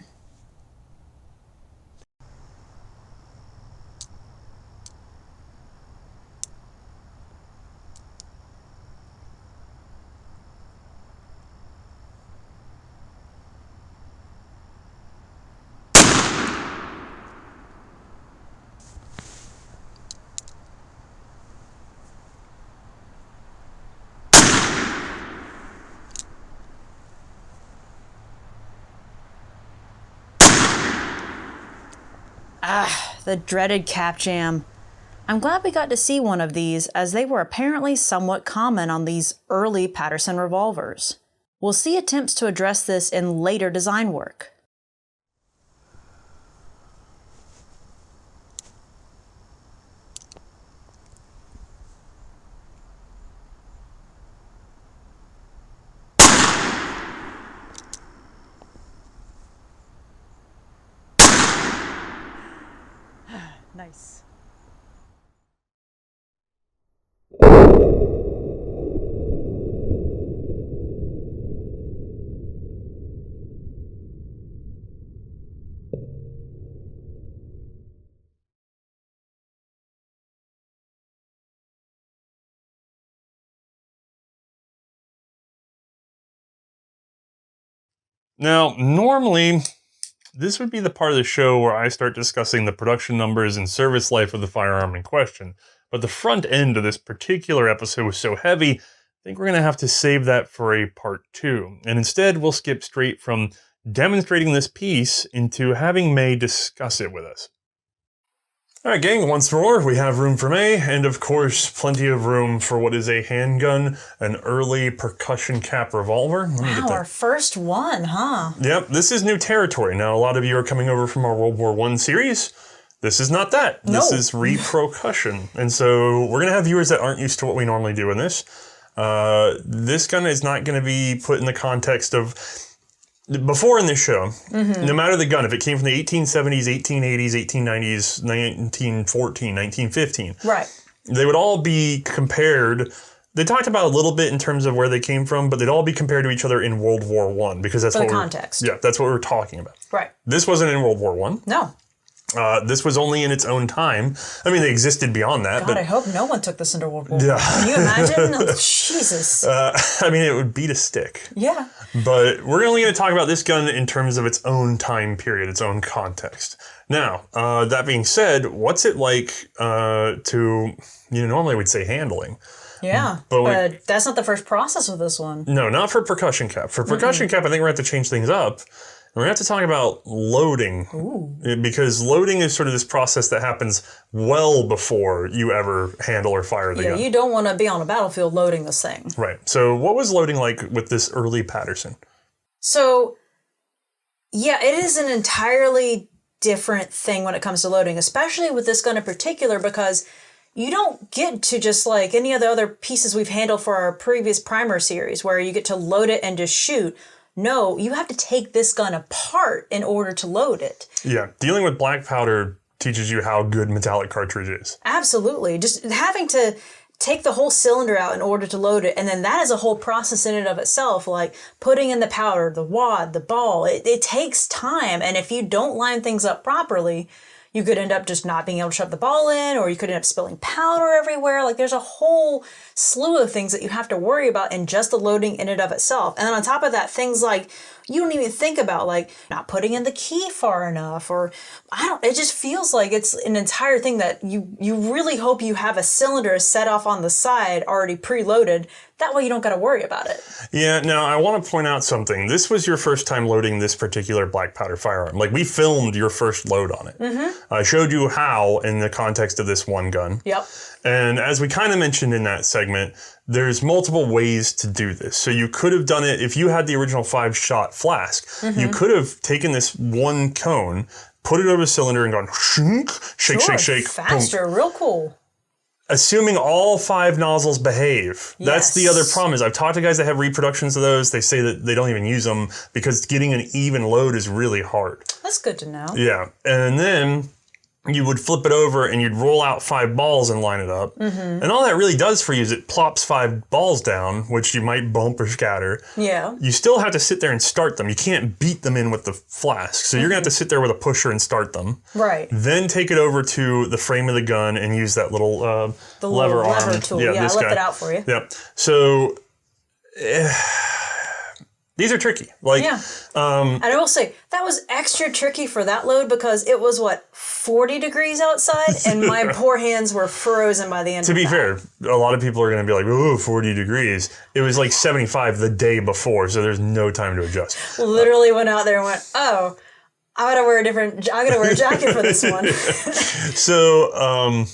The dreaded cap jam. I'm glad we got to see one of these, as they were apparently somewhat common on these early Paterson revolvers. We'll see attempts to address this in later design work. Nice. Now, normally, this would be the part of the show where I start discussing the production numbers and service life of the firearm in question, but the front end of this particular episode was so heavy, I think we're going to have to save that for a part 2, and instead we'll skip straight from demonstrating this piece into having Mae discuss it with us. Alright gang, once more, we have room for Mae, and of course, plenty of room for what is a handgun, an early percussion cap revolver. Wow, our first one, huh? Yep, this is new territory. Now, a lot of you are coming over from our World War I series. This is not that. No. This is Reprocussion. And so we're going to have viewers that aren't used to what we normally do in this. This gun is not going to be put in the context of before in this show, no matter the gun, if it came from the 1870s, 1880s, 1890s, 1914, 1915, Right. they would all be compared. They talked about a little bit in terms of where they came from, but they'd all be compared to each other in World War I because that's For what the context. Yeah, that's what we're talking about. Right. This wasn't in World War I. No. This was only in its own time. I mean, they existed beyond that. God, but I hope no one took this into World War Yeah. I. Can you imagine? Jesus. I mean, it would beat a stick. Yeah. But we're only going to talk about this gun in terms of its own time period, its own context. Now, that being said, what's it like to, normally we'd say handling. Yeah, but that's not the first process with this one. No, not for percussion cap. For percussion cap, I think we're going to have to change things up. We're going to have to talk about loading. Ooh. Because loading is sort of this process that happens well before you ever handle or fire the gun. Yeah, you don't want to be on a battlefield loading this thing. Right. So what was loading like with this early Paterson? So, yeah, it is an entirely different thing when it comes to loading, especially with this gun in particular, because you don't get to just like any of the other pieces we've handled for our previous primer series where you get to load it and just shoot. No, you have to take this gun apart in order to load it. Yeah, dealing with black powder teaches you how good metallic cartridge is. Absolutely. Just having to take the whole cylinder out in order to load it, and then that is a whole process in and of itself, like putting in the powder, the wad, the ball. It takes time, and if you don't line things up properly, you could end up just not being able to shove the ball in, or you could end up spilling powder everywhere. Like there's a whole slew of things that you have to worry about in just the loading in and of itself. And then on top of that, things like you don't even think about like not putting in the key far enough, or it just feels like it's an entire thing that you really hope you have a cylinder set off on the side already preloaded. That way you don't got to worry about it. Yeah, now I want to point out something. This was your first time loading this particular black powder firearm. Like we filmed your first load on it. Mm-hmm. I showed you how in the context of this one gun. Yep. And as we kind of mentioned in that segment, there's multiple ways to do this. So you could have done it, if you had the original 5-shot flask, mm-hmm. you could have taken this one cone, put it over the cylinder and gone shake, shake, shake. Faster, boom. Real cool. Assuming all 5 nozzles behave. Yes. That's the other problem is I've talked to guys that have reproductions of those. They say that they don't even use them because getting an even load is really hard. That's good to know. Yeah. And then you would flip it over and you'd roll out 5 balls and line it up. Mm-hmm. And all that really does for you is it plops 5 balls down, which you might bump or scatter. Yeah. You still have to sit there and start them. You can't beat them in with the flask. So you're going to have to sit there with a pusher and start them. Right. Then take it over to the frame of the gun and use that little lever arm tool. Yeah, I left it out for you. Yep. So these are tricky. Like, yeah. And I will say, that was extra tricky for that load because it was, 40 degrees outside, and my poor hands were frozen by the end of it. To be fair, a lot of people are going to be like, oh, 40 degrees. It was like 75 the day before, so there's no time to adjust. Literally went out there and went, oh, I gotta wear a jacket for this one. So,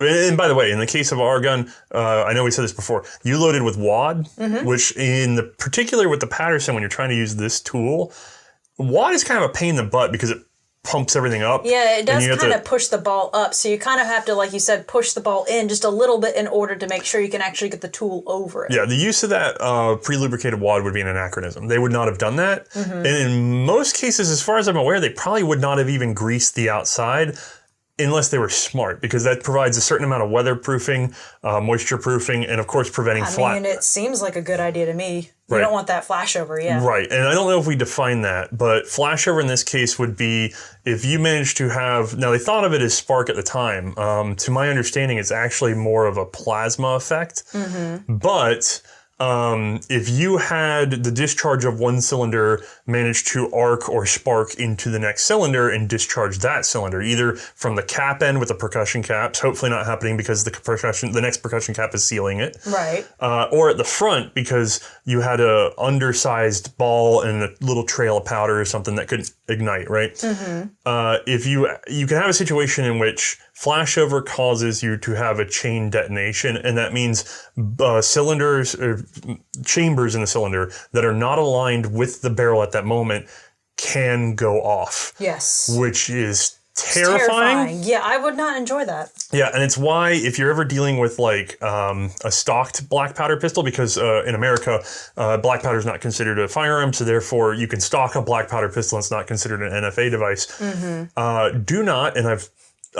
and by the way, in the case of our gun, I know we said this before, you loaded with wad, mm-hmm. which in the particular with the Paterson, when you're trying to use this tool, wad is kind of a pain in the butt because it pumps everything up. Yeah, it does kind of push the ball up. So you kind of have to, like you said, push the ball in just a little bit in order to make sure you can actually get the tool over it. Yeah, the use of that pre-lubricated wad would be an anachronism. They would not have done that. Mm-hmm. And in most cases, as far as I'm aware, they probably would not have even greased the outside unless they were smart, because that provides a certain amount of weatherproofing, moisture proofing, and of course preventing flat. I mean, it seems like a good idea to me. You right. don't want that flashover, yeah. Right, and I don't know if we define that, but flashover in this case would be if you manage to have, now they thought of it as spark at the time. To my understanding, it's actually more of a plasma effect, mm-hmm. but if you had the discharge of one cylinder manage to arc or spark into the next cylinder and discharge that cylinder, either from the cap end with the percussion caps, hopefully not happening because the next percussion cap is sealing it. Right. Or at the front because you had a undersized ball and a little trail of powder or something that could ignite, right? Mm-hmm. If you can have a situation in which flashover causes you to have a chain detonation, and that means cylinders or chambers in the cylinder that are not aligned with the barrel at that moment can go off. Yes. Which is terrifying. Yeah, I would not enjoy that. Yeah, and it's why if you're ever dealing with like a stocked black powder pistol, because in America, black powder is not considered a firearm, so therefore you can stock a black powder pistol and it's not considered an NFA device. Mm-hmm. Do not, and I've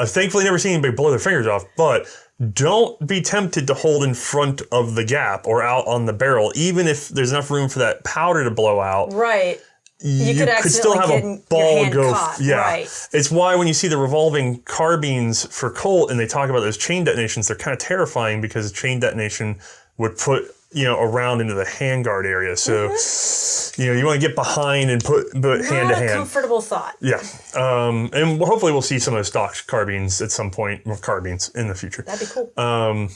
thankfully never seen anybody blow their fingers off, but don't be tempted to hold in front of the gap or out on the barrel, even if there's enough room for that powder to blow out. Right. You could still have a ball go. Yeah, right. It's why when you see the revolving carbines for Colt and they talk about those chain detonations, they're kind of terrifying because a chain detonation would put a round into the handguard area. So you want to get behind and put hand to hand. Comfortable thought. Yeah, and hopefully we'll see some of those stock carbines at some point. Carbines in the future. That'd be cool.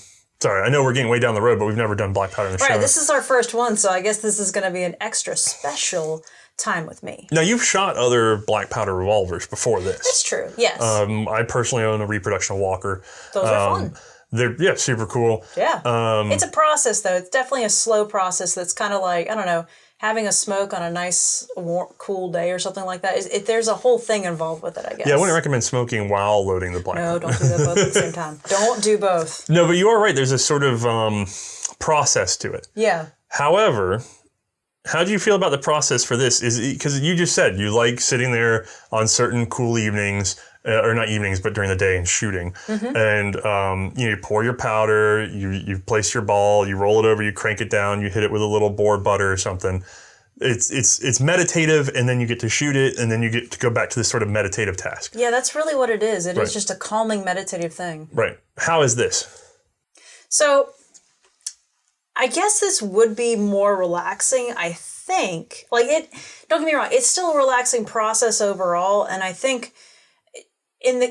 Sorry, I know we're getting way down the road, but we've never done black powder in the show. Right, this is our first one, so I guess this is going to be an extra special time with me. Now, you've shot other black powder revolvers before this. That's true, yes. I personally own a Reproduction Walker. Those are fun. They're super cool. Yeah. It's a process, though. It's definitely a slow process that's kind of like, I don't know, having a smoke on a nice, warm, cool day or something like that. There's a whole thing involved with it, I guess. Yeah, I wouldn't recommend smoking while loading the black powder. No, don't do that both at the same time. Don't do both. No, but you are right. There's a sort of process to it. Yeah. However, how do you feel about the process for this? Because you just said you like sitting there on certain cool evenings, or not evenings, but during the day and shooting. And you pour your powder, you place your ball, you roll it over, you crank it down, you hit it with a little board butter or something. It's meditative, and then you get to shoot it, and then you get to go back to this sort of meditative task. Yeah, that's really what it is. It is just a calming, meditative thing. Right. How is this? So, I guess this would be more relaxing, I think. Don't get me wrong, it's still a relaxing process overall, and I think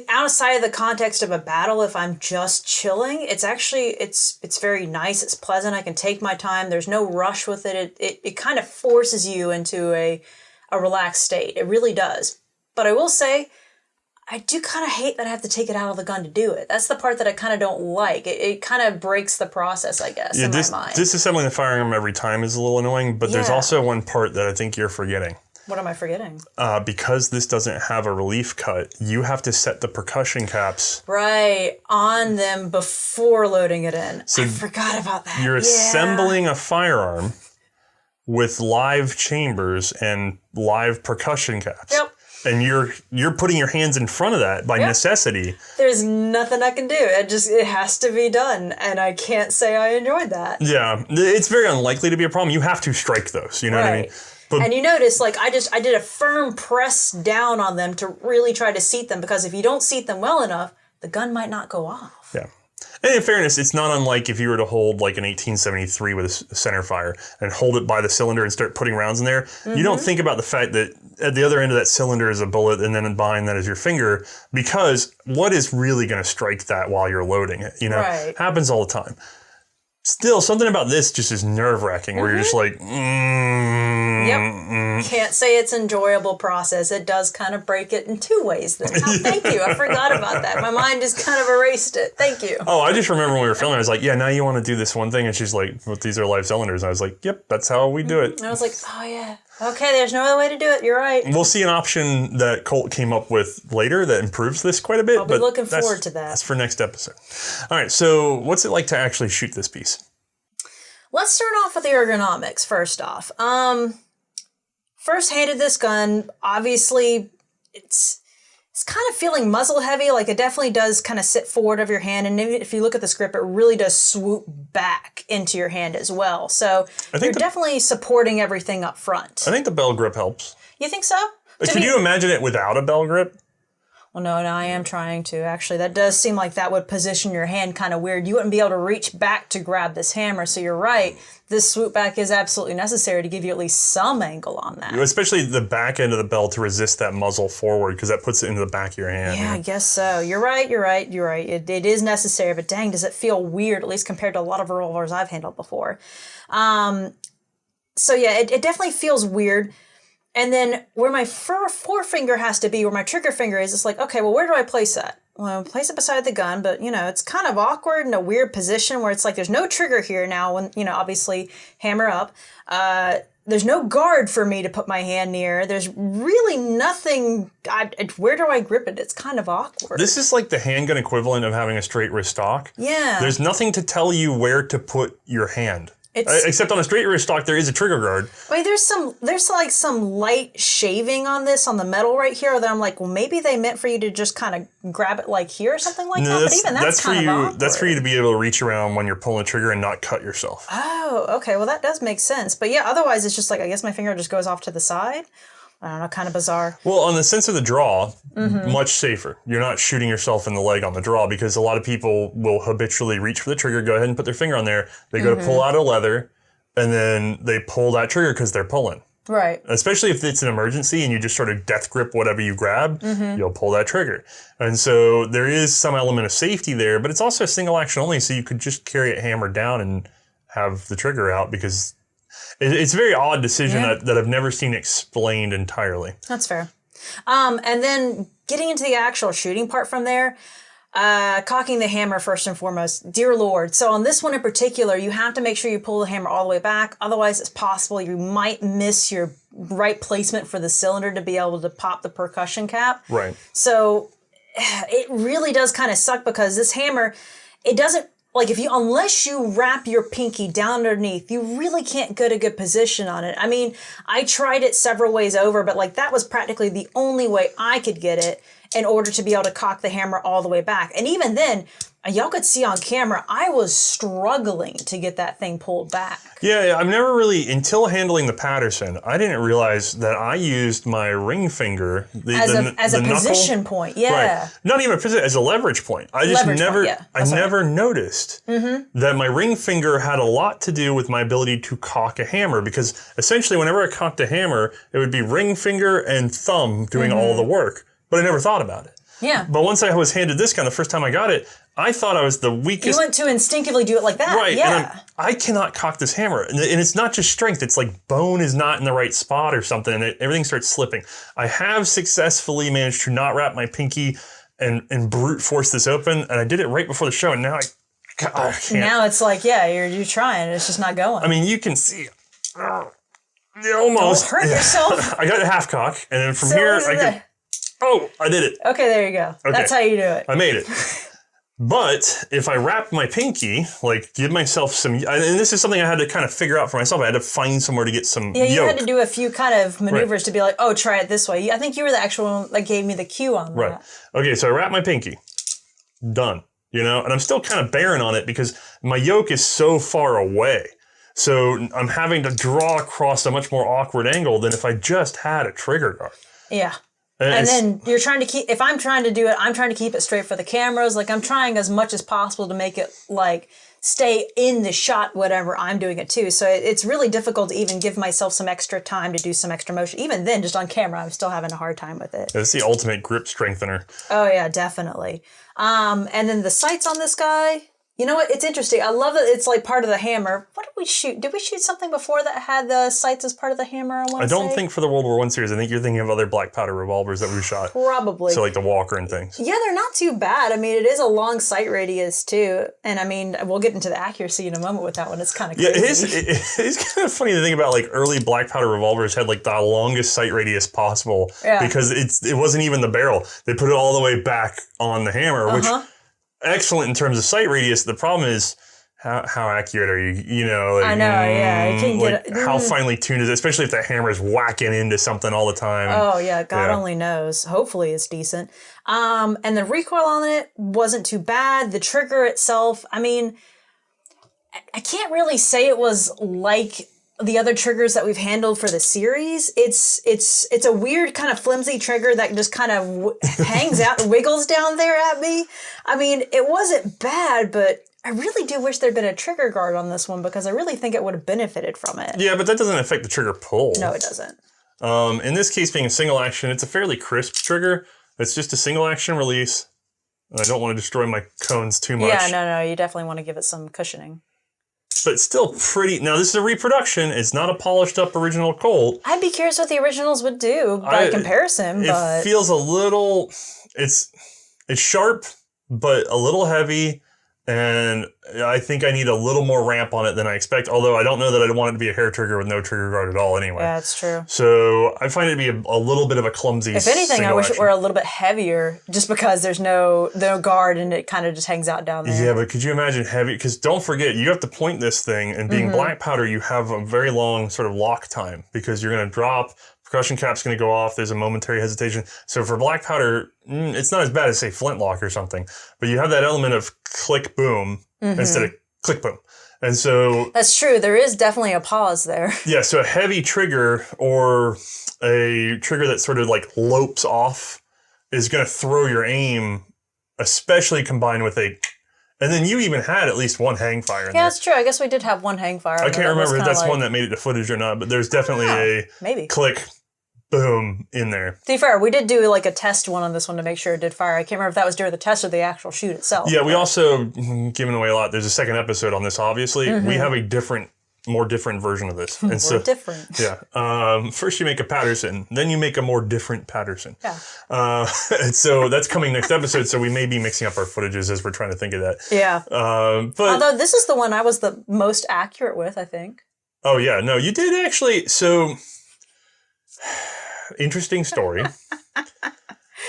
outside of the context of a battle, if I'm just chilling, it's actually, it's very nice, it's pleasant, I can take my time, there's no rush with it, it kind of forces you into a relaxed state, it really does. But I will say, I do kind of hate that I have to take it out of the gun to do it. That's the part that I kind of don't like. It kind of breaks the process, I guess, in my mind. Disassembling the firearm every time is a little annoying, but there's also one part that I think you're forgetting. What am I forgetting? Because this doesn't have a relief cut, you have to set the percussion caps on them before loading it in. So I forgot about that. You're assembling a firearm with live chambers and live percussion caps. Yep. And you're putting your hands in front of that by necessity. There's nothing I can do. It has to be done, and I can't say I enjoyed that. Yeah, it's very unlikely to be a problem. You have to strike those. You know what I mean? But, and you notice, I did a firm press down on them to really try to seat them, because if you don't seat them well enough, the gun might not go off. Yeah. And in fairness, it's not unlike if you were to hold an 1873 with a center fire and hold it by the cylinder and start putting rounds in there. You don't think about the fact that at the other end of that cylinder is a bullet, and then behind that is your finger, because what is really going to strike that while you're loading it? It happens all the time. Still, something about this just is nerve-wracking, where you're just like, Can't say it's an enjoyable process. It does kind of break it in two ways. Thank you. I forgot about that. My mind just kind of erased it. Thank you. Oh, I just remember when we were filming, I was like, now you want to do this one thing? And she's like, well, these are live cylinders. And I was like, yep, that's how we do it. And I was like, oh, yeah. Okay, there's no other way to do it. You're right. We'll see an option that Colt came up with later that improves this quite a bit. I'll be looking forward to that. That's for next episode. All right, so what's it like to actually shoot this piece? Let's start off with the ergonomics first off. First handed this gun, obviously it's kind of feeling muzzle heavy. It definitely does kind of sit forward of your hand, and if you look at the grip, it really does swoop back into your hand as well. So you're definitely supporting everything up front. I think the bell grip helps. You think so? Can you imagine it without a bell grip? Well, no, I am trying to. Actually, that does seem like that would position your hand kind of weird. You wouldn't be able to reach back to grab this hammer, so you're right. This swoop back is absolutely necessary to give you at least some angle on that. Especially the back end of the bell to resist that muzzle forward, because that puts it into the back of your hand. Yeah, I guess so. You're right. It is necessary, but dang, does it feel weird, at least compared to a lot of revolvers I've handled before. So yeah, it definitely feels weird. And then where my forefinger has to be, where my trigger finger is, it's like, okay, well, where do I place that? Well, place it beside the gun, but, it's kind of awkward in a weird position where it's like there's no trigger here now when, obviously hammer up. There's no guard for me to put my hand near. There's really nothing. Where do I grip it? It's kind of awkward. This is like the handgun equivalent of having a straight wrist stock. Yeah. There's nothing to tell you where to put your hand. Except on a straight wrist stock, there is a trigger guard. I mean, there's like some light shaving on this on the metal right here that I'm like, well, maybe they meant for you to just kind of grab it like here or something like that. But even that's kind of awkward. That's for you to be able to reach around when you're pulling the trigger and not cut yourself. Oh, okay. Well, that does make sense. But yeah, otherwise it's just like, I guess my finger just goes off to the side. I don't know, kind of bizarre. Well, on the sense of the draw, much safer. You're not shooting yourself in the leg on the draw because a lot of people will habitually reach for the trigger, go ahead and put their finger on there. They go to pull out a leather, and then they pull that trigger because they're pulling. Right. Especially if it's an emergency and you just sort of death grip whatever you grab, you'll pull that trigger. And so there is some element of safety there, but it's also a single action only, so you could just carry it hammered down and have the trigger out because... It's a very odd decision that I've never seen explained entirely. That's fair. And then getting into the actual shooting part from there, cocking the hammer first and foremost. Dear Lord. So on this one in particular, you have to make sure you pull the hammer all the way back. Otherwise, it's possible you might miss your right placement for the cylinder to be able to pop the percussion cap. Right. So it really does kind of suck because this hammer, it doesn't, like unless you wrap your pinky down underneath, you really can't get a good position on it. I mean, I tried it several ways over, but like that was practically the only way I could get it in order to be able to cock the hammer all the way back. And even then, y'all could see on camera, I was struggling to get that thing pulled back. Yeah, I've never really, until handling the Paterson, I didn't realize that I used my ring finger as a position point. Yeah. Right. Not even a position, as a leverage point. I just never noticed that my ring finger had a lot to do with my ability to cock a hammer because essentially whenever I cocked a hammer, it would be ring finger and thumb doing all the work. But I never thought about it. Yeah. But once I was handed this gun the first time I got it, I thought I was the weakest. You went to instinctively do it like that. Right. Yeah. And I cannot cock this hammer. And it's not just strength. It's like bone is not in the right spot or something. And everything starts slipping. I have successfully managed to not wrap my pinky and brute force this open. And I did it right before the show. And now I can't. Now it's like, yeah, you're trying. It's just not going. I mean, you can see. Almost. Don't hurt yourself. I got a half cock. And then from here, I can... Oh, I did it. Okay, there you go. Okay. That's how you do it. I made it. But if I wrap my pinky, like give myself some, and this is something I had to kind of figure out for myself. I had to find somewhere to get some Yeah, you yoke. had to do a few kind of maneuvers to be like, oh, try it this way. I think you were the actual one that gave me the cue on that. Right. Okay, so I wrap my pinky. Done. You know, and I'm still kind of barren on it because my yoke is so far away. So I'm having to draw across a much more awkward angle than if I just had a trigger guard. Yeah. And then you're trying to keep, if I'm trying to do it, I'm trying to keep it straight for the cameras. Like I'm trying as much as possible to make it like stay in the shot, whatever I'm doing it too. So it's really difficult to even give myself some extra time to do some extra motion. Even then, just on camera, I'm still having a hard time with it. It's the ultimate grip strengthener. Oh yeah, definitely. And then the sights on this guy, you know what? It's interesting. I love that it's like part of the hammer. What did we shoot? Did we shoot something before that had the sights as part of the hammer? I don't think for the World War I series. I think you're thinking of other black powder revolvers that we shot. Probably. So like the Walker and things. Yeah, they're not too bad. I mean, it is a long sight radius too. And I mean, we'll get into the accuracy in a moment with that one. It's kind of crazy. Yeah, it is kind of funny to think about like early black powder revolvers had like the longest sight radius possible because it wasn't even the barrel. They put it all the way back on the hammer, which excellent in terms of sight radius. The problem is how accurate are you? You know, like, I know, yeah. You can get how finely tuned is it, especially if the hammer is whacking into something all the time. Oh yeah, God only knows. Hopefully it's decent. And the recoil on it wasn't too bad. The trigger itself, I mean, I can't really say it was like the other triggers that we've handled for the series. It's a weird kind of flimsy trigger that just kind of hangs out and wiggles down there at me. I mean, it wasn't bad, but I really do wish there'd been a trigger guard on this one because I really think it would have benefited from it. Yeah, but that doesn't affect the trigger pull. No, it doesn't. In this case, being a single action, it's a fairly crisp trigger. It's just a single action release. I don't want to destroy my cones too much. Yeah, no, you definitely want to give it some cushioning. But still pretty. Now, this is a reproduction. It's not a polished up original Colt. I'd be curious what the originals would do by comparison. But it feels a little. It's sharp, but a little heavy. And I think I need a little more ramp on it than I expect, although I don't know that I'd want it to be a hair trigger with no trigger guard at all anyway. Yeah, that's true. So I find it to be a little bit of a clumsy If anything, I wish action. it were a little bit heavier just because there's no guard and it kind of just hangs out down there. Yeah, but could you imagine heavy? Because don't forget, you have to point this thing, and being black powder, you have a very long sort of lock time because you're going to drop, percussion cap's going to go off, there's a momentary hesitation. So for black powder, it's not as bad as, say, flintlock or something, but you have that element of click, boom, instead of click, boom. And so... That's true. There is definitely a pause there. Yeah, so a heavy trigger or a trigger that sort of like lopes off is going to throw your aim, especially combined with a... And then you even had at least one hang fire in there. Yeah, that's true. I guess we did have one hang fire. I can't remember if that's one that made it to footage or not, but there's definitely a maybe click, boom in there. To be fair, we did do like a test one on this one to make sure it did fire. I can't remember if that was during the test or the actual shoot itself. Yeah, we also, giving away a lot, there's a second episode on this, obviously. We have a more different version of this. And More different. Yeah. First you make a Paterson, then you make a more different Paterson. Yeah. And so that's coming next episode, so we may be mixing up our footages as we're trying to think of that. Yeah. But although this is the one I was the most accurate with, I think. Oh, yeah. No, you did actually. So, interesting story.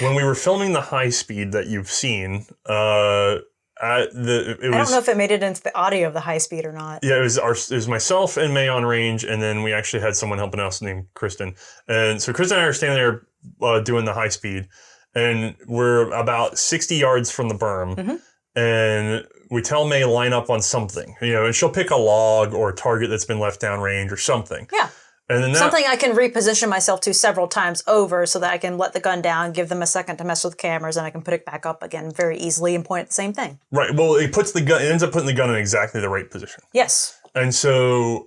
When we were filming the high speed that you've seen, I don't know if it made it into the audio of the high speed or not. Yeah, it was myself and Mae on range, and then we actually had someone helping us named Kristen. And so Kristen and I are standing there doing the high speed, and we're about 60 yards from the berm, and we tell Mae line up on something, and she'll pick a log or a target that's been left downrange or something. Yeah. And then something I can reposition myself to several times over so that I can let the gun down, give them a second to mess with cameras, and I can put it back up again very easily and point at the same thing. Right. Well, it ends up putting the gun in exactly the right position. Yes. And so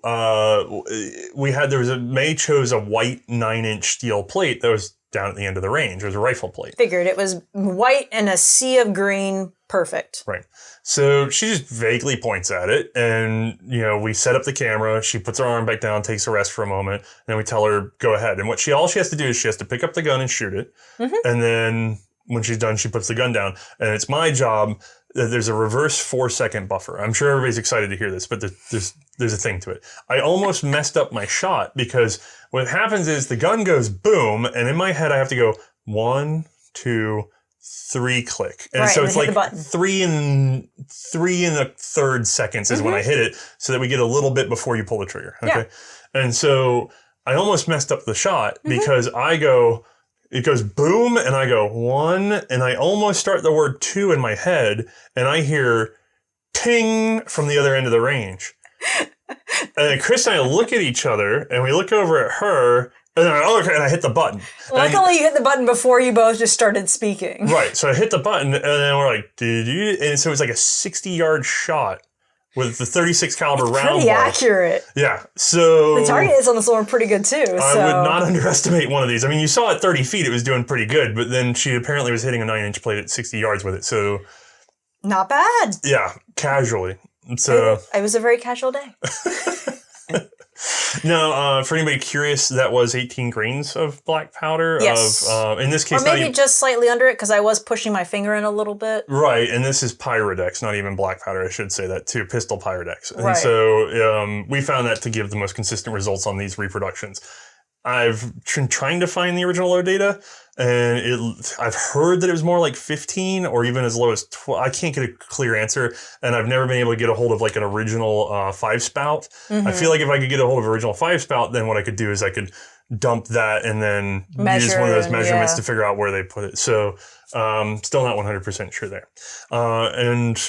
Mae chose a white 9-inch steel plate that was down at the end of the range. It was a rifle plate. Figured it was white and a sea of green. Perfect. Right. So she just vaguely points at it, and we set up the camera. She puts her arm back down, takes a rest for a moment, and then we tell her go ahead. And all she has to do is she has to pick up the gun and shoot it, and then when she's done, she puts the gun down. And it's my job. There's a reverse 4-second buffer. I'm sure everybody's excited to hear this, but there's a thing to it. I almost messed up my shot because what happens is the gun goes boom, and in my head I have to go 1, 2, 3 click. And so it's like 3 and 1/3 seconds is when I hit it, so that we get a little bit before you pull the trigger. Okay. Yeah. And so I almost messed up the shot because it goes boom, and I go 1, and I almost start the word 2 in my head, and I hear ting from the other end of the range. And then Chris and I look at each other, and we look over at her, and I hit the button. Luckily, you hit the button before you both just started speaking. Right. So I hit the button, and then we're like, did you? And so it was like a 60-yard shot with the 36 caliber round pretty ball. Accurate. Yeah. So the target is on this one pretty good too. I would not underestimate one of these. I mean, you saw at 30 feet, it was doing pretty good, but then she apparently was hitting a 9-inch plate at 60 yards with it. So not bad. Yeah. Casually. So it was a very casual day. No, for anybody curious, that was 18 grains of black powder. Yes. In this case, or maybe just slightly under it because I was pushing my finger in a little bit. Right, and this is Pyrodex, not even black powder. I should say that too, pistol Pyrodex. And right. So we found that to give the most consistent results on these reproductions. I've been trying to find the original load data, and I've heard that it was more like 15 or even as low as 12. I can't get a clear answer, and I've never been able to get a hold of like an original 5-spout. I feel like if I could get a hold of an original 5-spout, then what I could do is I could dump that and then use one of those measurements to figure out where they put it. So still not 100% sure there. And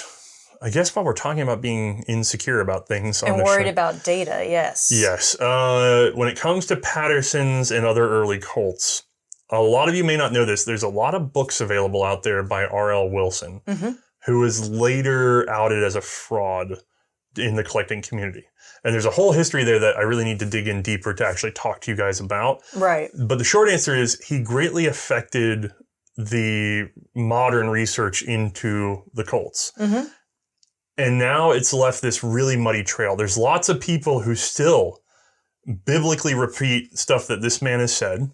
I guess while we're talking about being insecure about things on and worried about data, yes. Yes. When it comes to Patersons and other early Colts, a lot of you may not know this. There's a lot of books available out there by R.L. Wilson, who was later outed as a fraud in the collecting community. And there's a whole history there that I really need to dig in deeper to actually talk to you guys about. Right. But the short answer is he greatly affected the modern research into the Colts. And now it's left this really muddy trail. There's lots of people who still biblically repeat stuff that this man has said.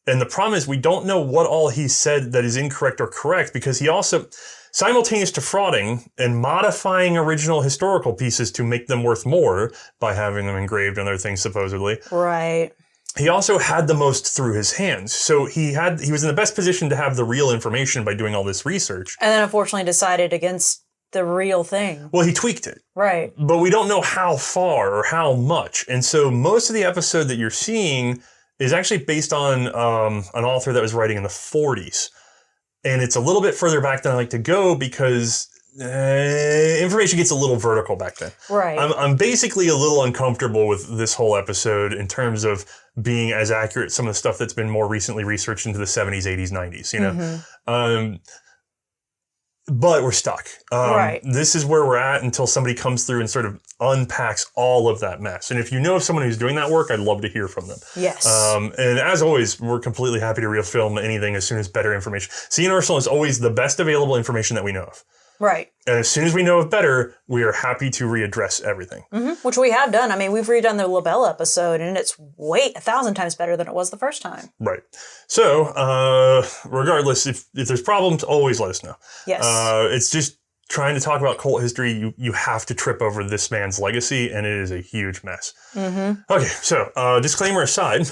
And the problem is we don't know what all he said that is incorrect or correct, because he also, simultaneous to frauding and modifying original historical pieces to make them worth more by having them engraved on other things supposedly. Right. He also had the most through his hands. So he was in the best position to have the real information by doing all this research. And then unfortunately decided against the real thing. Well, he tweaked it. Right. But we don't know how far or how much. And so most of the episode that you're seeing is actually based on an author that was writing in the 40s. And it's a little bit further back than I like to go because information gets a little vertical back then. Right. I'm basically a little uncomfortable with this whole episode in terms of being as accurate some of the stuff that's been more recently researched into the 70s, 80s, 90s, you know. But we're stuck. Right. This is where we're at until somebody comes through and sort of unpacks all of that mess. And if you know of someone who's doing that work, I'd love to hear from them. Yes. And as always, we're completely happy to refilm anything as soon as better information. C&Rsenal is always the best available information that we know of. Right. And as soon as we know of better, we are happy to readdress everything. Which we have done. I mean, we've redone the LaBelle episode, and it's 1,000 times better than it was the first time. Right. So, regardless, if there's problems, always let us know. Yes. It's just trying to talk about cult history, you have to trip over this man's legacy, and it is a huge mess. Okay, so disclaimer aside,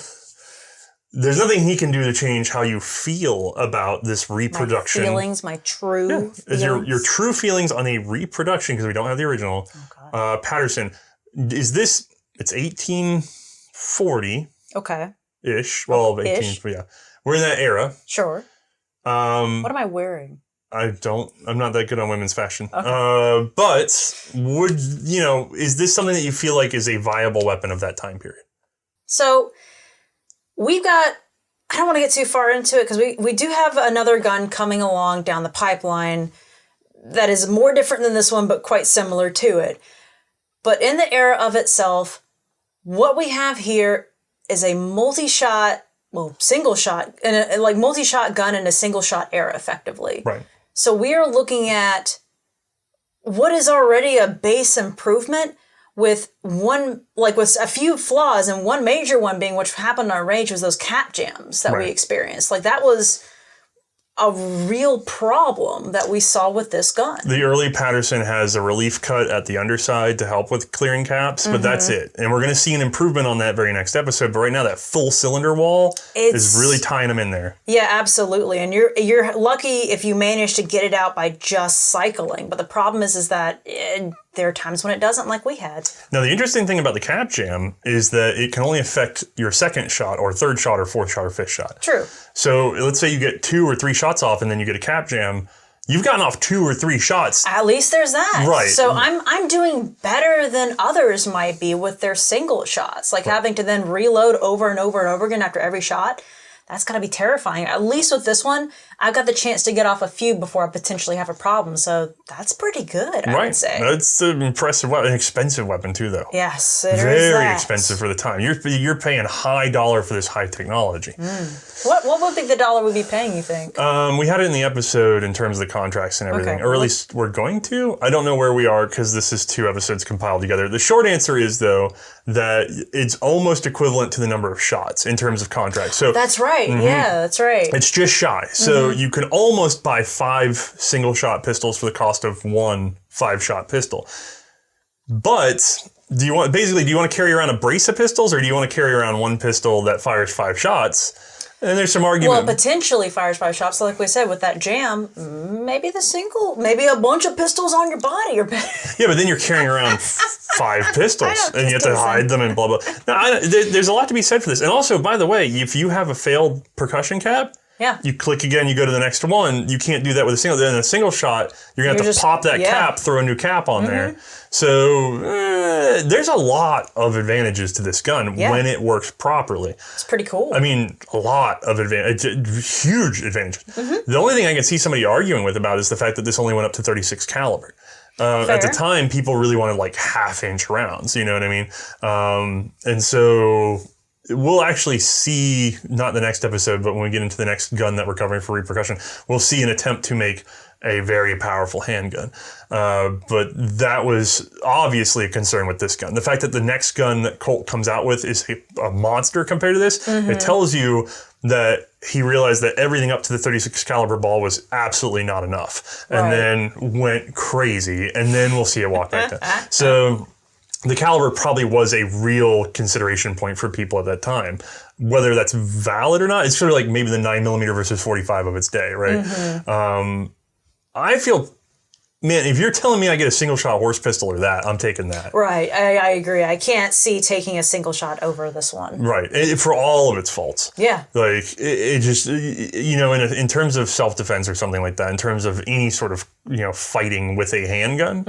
there's nothing he can do to change how you feel about this reproduction. My feelings, my true feelings. Your true feelings on a reproduction, because we don't have the original. Paterson. Is this, it's 1840. Okay. Ish. Well, 18, yeah. We're in that era. Sure. What am I wearing? I'm not that good on women's fashion. Okay. But is this something that you feel like is a viable weapon of that time period? So we've got, I don't want to get too far into it because we do have another gun coming along down the pipeline that is more different than this one, but quite similar to it. But in the era of itself, what we have here is a single shot, and like multi-shot gun in a single shot era, effectively. Right. So we are looking at what is already a base improvement with a few flaws, and one major one being, which happened on our range, was those cap jams that we experienced. Like, that was a real problem that we saw with this gun. The early Paterson has a relief cut at the underside to help with clearing caps, but that's it. And we're going to see an improvement on that very next episode. But right now, that full cylinder wall is really tying them in there. Yeah, absolutely. And you're lucky if you manage to get it out by just cycling. But the problem is that there are times when it doesn't, like we had. Now, the interesting thing about the cap jam is that it can only affect your second shot or third shot or fourth shot or fifth shot. True. So let's say you get 2 or 3 shots off and then you get a cap jam. You've gotten off 2 or 3 shots. At least there's that. Right. So I'm doing better than others might be with their single shots. Like having to then reload over and over and over again after every shot. That's got to be terrifying. At least with this one, I've got the chance to get off a few before I potentially have a problem. So that's pretty good, I would say. That's an impressive weapon. An expensive weapon, too, though. Yes, it is Very expensive for the time. You're paying high dollar for this high technology. What would be the dollar we'd be paying, you think? We had it in the episode in terms of the contracts and everything. Or at least we're going to. I don't know where we are because this is 2 episodes compiled together. The short answer is, though, that it's almost equivalent to the number of shots in terms of contracts. So that's right. Yeah, that's right. It's just shy. So you can almost buy 5 single shot pistols for the cost of 1 5-shot pistol. But do you want to carry around a brace of pistols, or do you want to carry around one pistol that fires 5 shots? And there's some argument. Well, potentially fires 5 shots. So like we said, with that jam, maybe a bunch of pistols on your body. Yeah, but then you're carrying around 5 pistols, and you have to hide them and blah, blah. Now, there's a lot to be said for this. And also, by the way, if you have a failed percussion cap, you click again, you go to the next one. You can't do that with a single. Then a single shot, you're going to have to pop that cap, throw a new cap on there. So there's a lot of advantages to this gun when it works properly. It's pretty cool. I mean, a lot of huge advantages. The only thing I can see somebody arguing with about is the fact that this only went up to 36 caliber. At the time, people really wanted like 1/2-inch rounds. You know what I mean? And so we'll actually see, not the next episode, but when we get into the next gun that we're covering for Reprocussion, we'll see an attempt to make a very powerful handgun. But that was obviously a concern with this gun. The fact that the next gun that Colt comes out with is a monster compared to this, it tells you that he realized that everything up to the 36 caliber ball was absolutely not enough, and then went crazy, and then we'll see it walk back down. So the caliber probably was a real consideration point for people at that time. Whether that's valid or not, it's sort of like maybe the 9mm versus 45 of its day, right? I feel, man, if you're telling me I get a single shot horse pistol or that, I'm taking that. Right, I agree. I can't see taking a single shot over this one. Right, for all of its faults. Yeah. Like, it just, you know, in terms of self-defense or something like that, in terms of any sort of, you know, fighting with a handgun,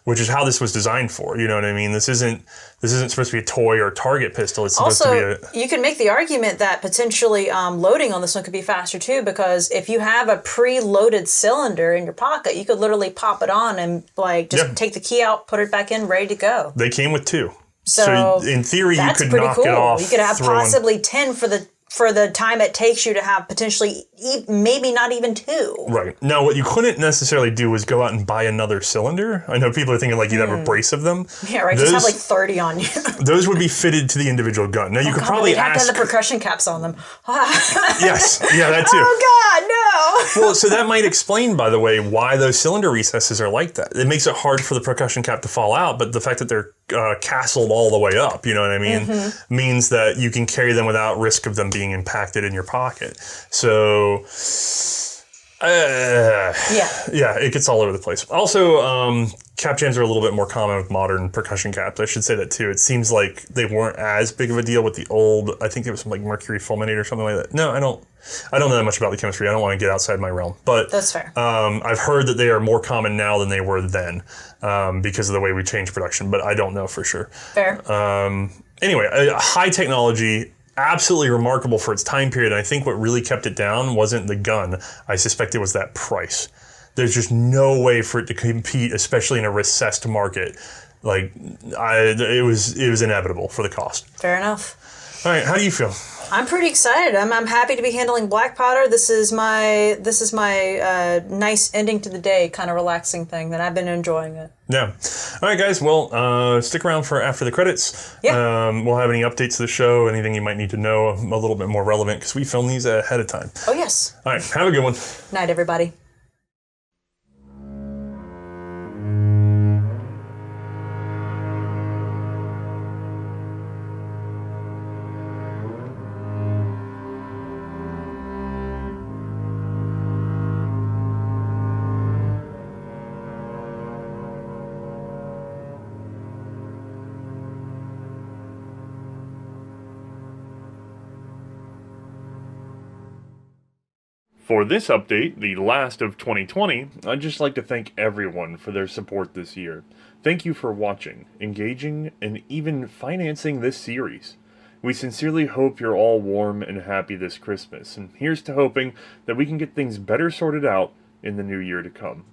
which is how this was designed for, you know what I mean? This isn't supposed to be a toy or target pistol. It's supposed to be you can make the argument that potentially loading on this one could be faster too, because if you have a pre-loaded cylinder in your pocket, you could literally pop it on and like just take the key out, put it back in, ready to go. They came with 2. So in theory, you could knock cool. it off. You could have possibly 10 for the time it takes you to have potentially maybe not even 2. Right. Now, what you couldn't necessarily do was go out and buy another cylinder. I know people are thinking like you'd have a brace of them. Yeah, right. Just have like 30 on you. Those would be fitted to the individual gun. Now, you could probably have ask... to have the percussion caps on them. Yes. Yeah, that too. Oh, God, no. Well, so that might explain, by the way, why those cylinder recesses are like that. It makes it hard for the percussion cap to fall out, but the fact that they're castled all the way up, you know what I mean, means that you can carry them without risk of them being impacted in your pocket. So, yeah, it gets all over the place. Also, cap jams are a little bit more common with modern percussion caps. I should say that too. It seems like they weren't as big of a deal with the old, I think it was some like mercury fulminate or something like that. No, I don't know that much about the chemistry. I don't want to get outside my realm. But that's fair. I've heard that they are more common now than they were then because of the way we changed production, but I don't know for sure. Fair. Anyway, high technology, absolutely remarkable for its time period. And I think what really kept it down wasn't the gun. I suspect it was that price. There's just no way for it to compete, especially in a recessed market. Like, it was inevitable for the cost. Fair enough. All right, how do you feel? I'm pretty excited. I'm happy to be handling black powder. This is my nice ending to the day, kind of relaxing thing that I've been enjoying it. Yeah. All right, guys. Well, stick around for after the credits. Yeah. We'll have any updates to the show, anything you might need to know a little bit more relevant because we film these ahead of time. Oh, yes. All right. Have a good one. Night, everybody. For this update, the last of 2020, I'd just like to thank everyone for their support this year. Thank you for watching, engaging, and even financing this series. We sincerely hope you're all warm and happy this Christmas, and here's to hoping that we can get things better sorted out in the new year to come.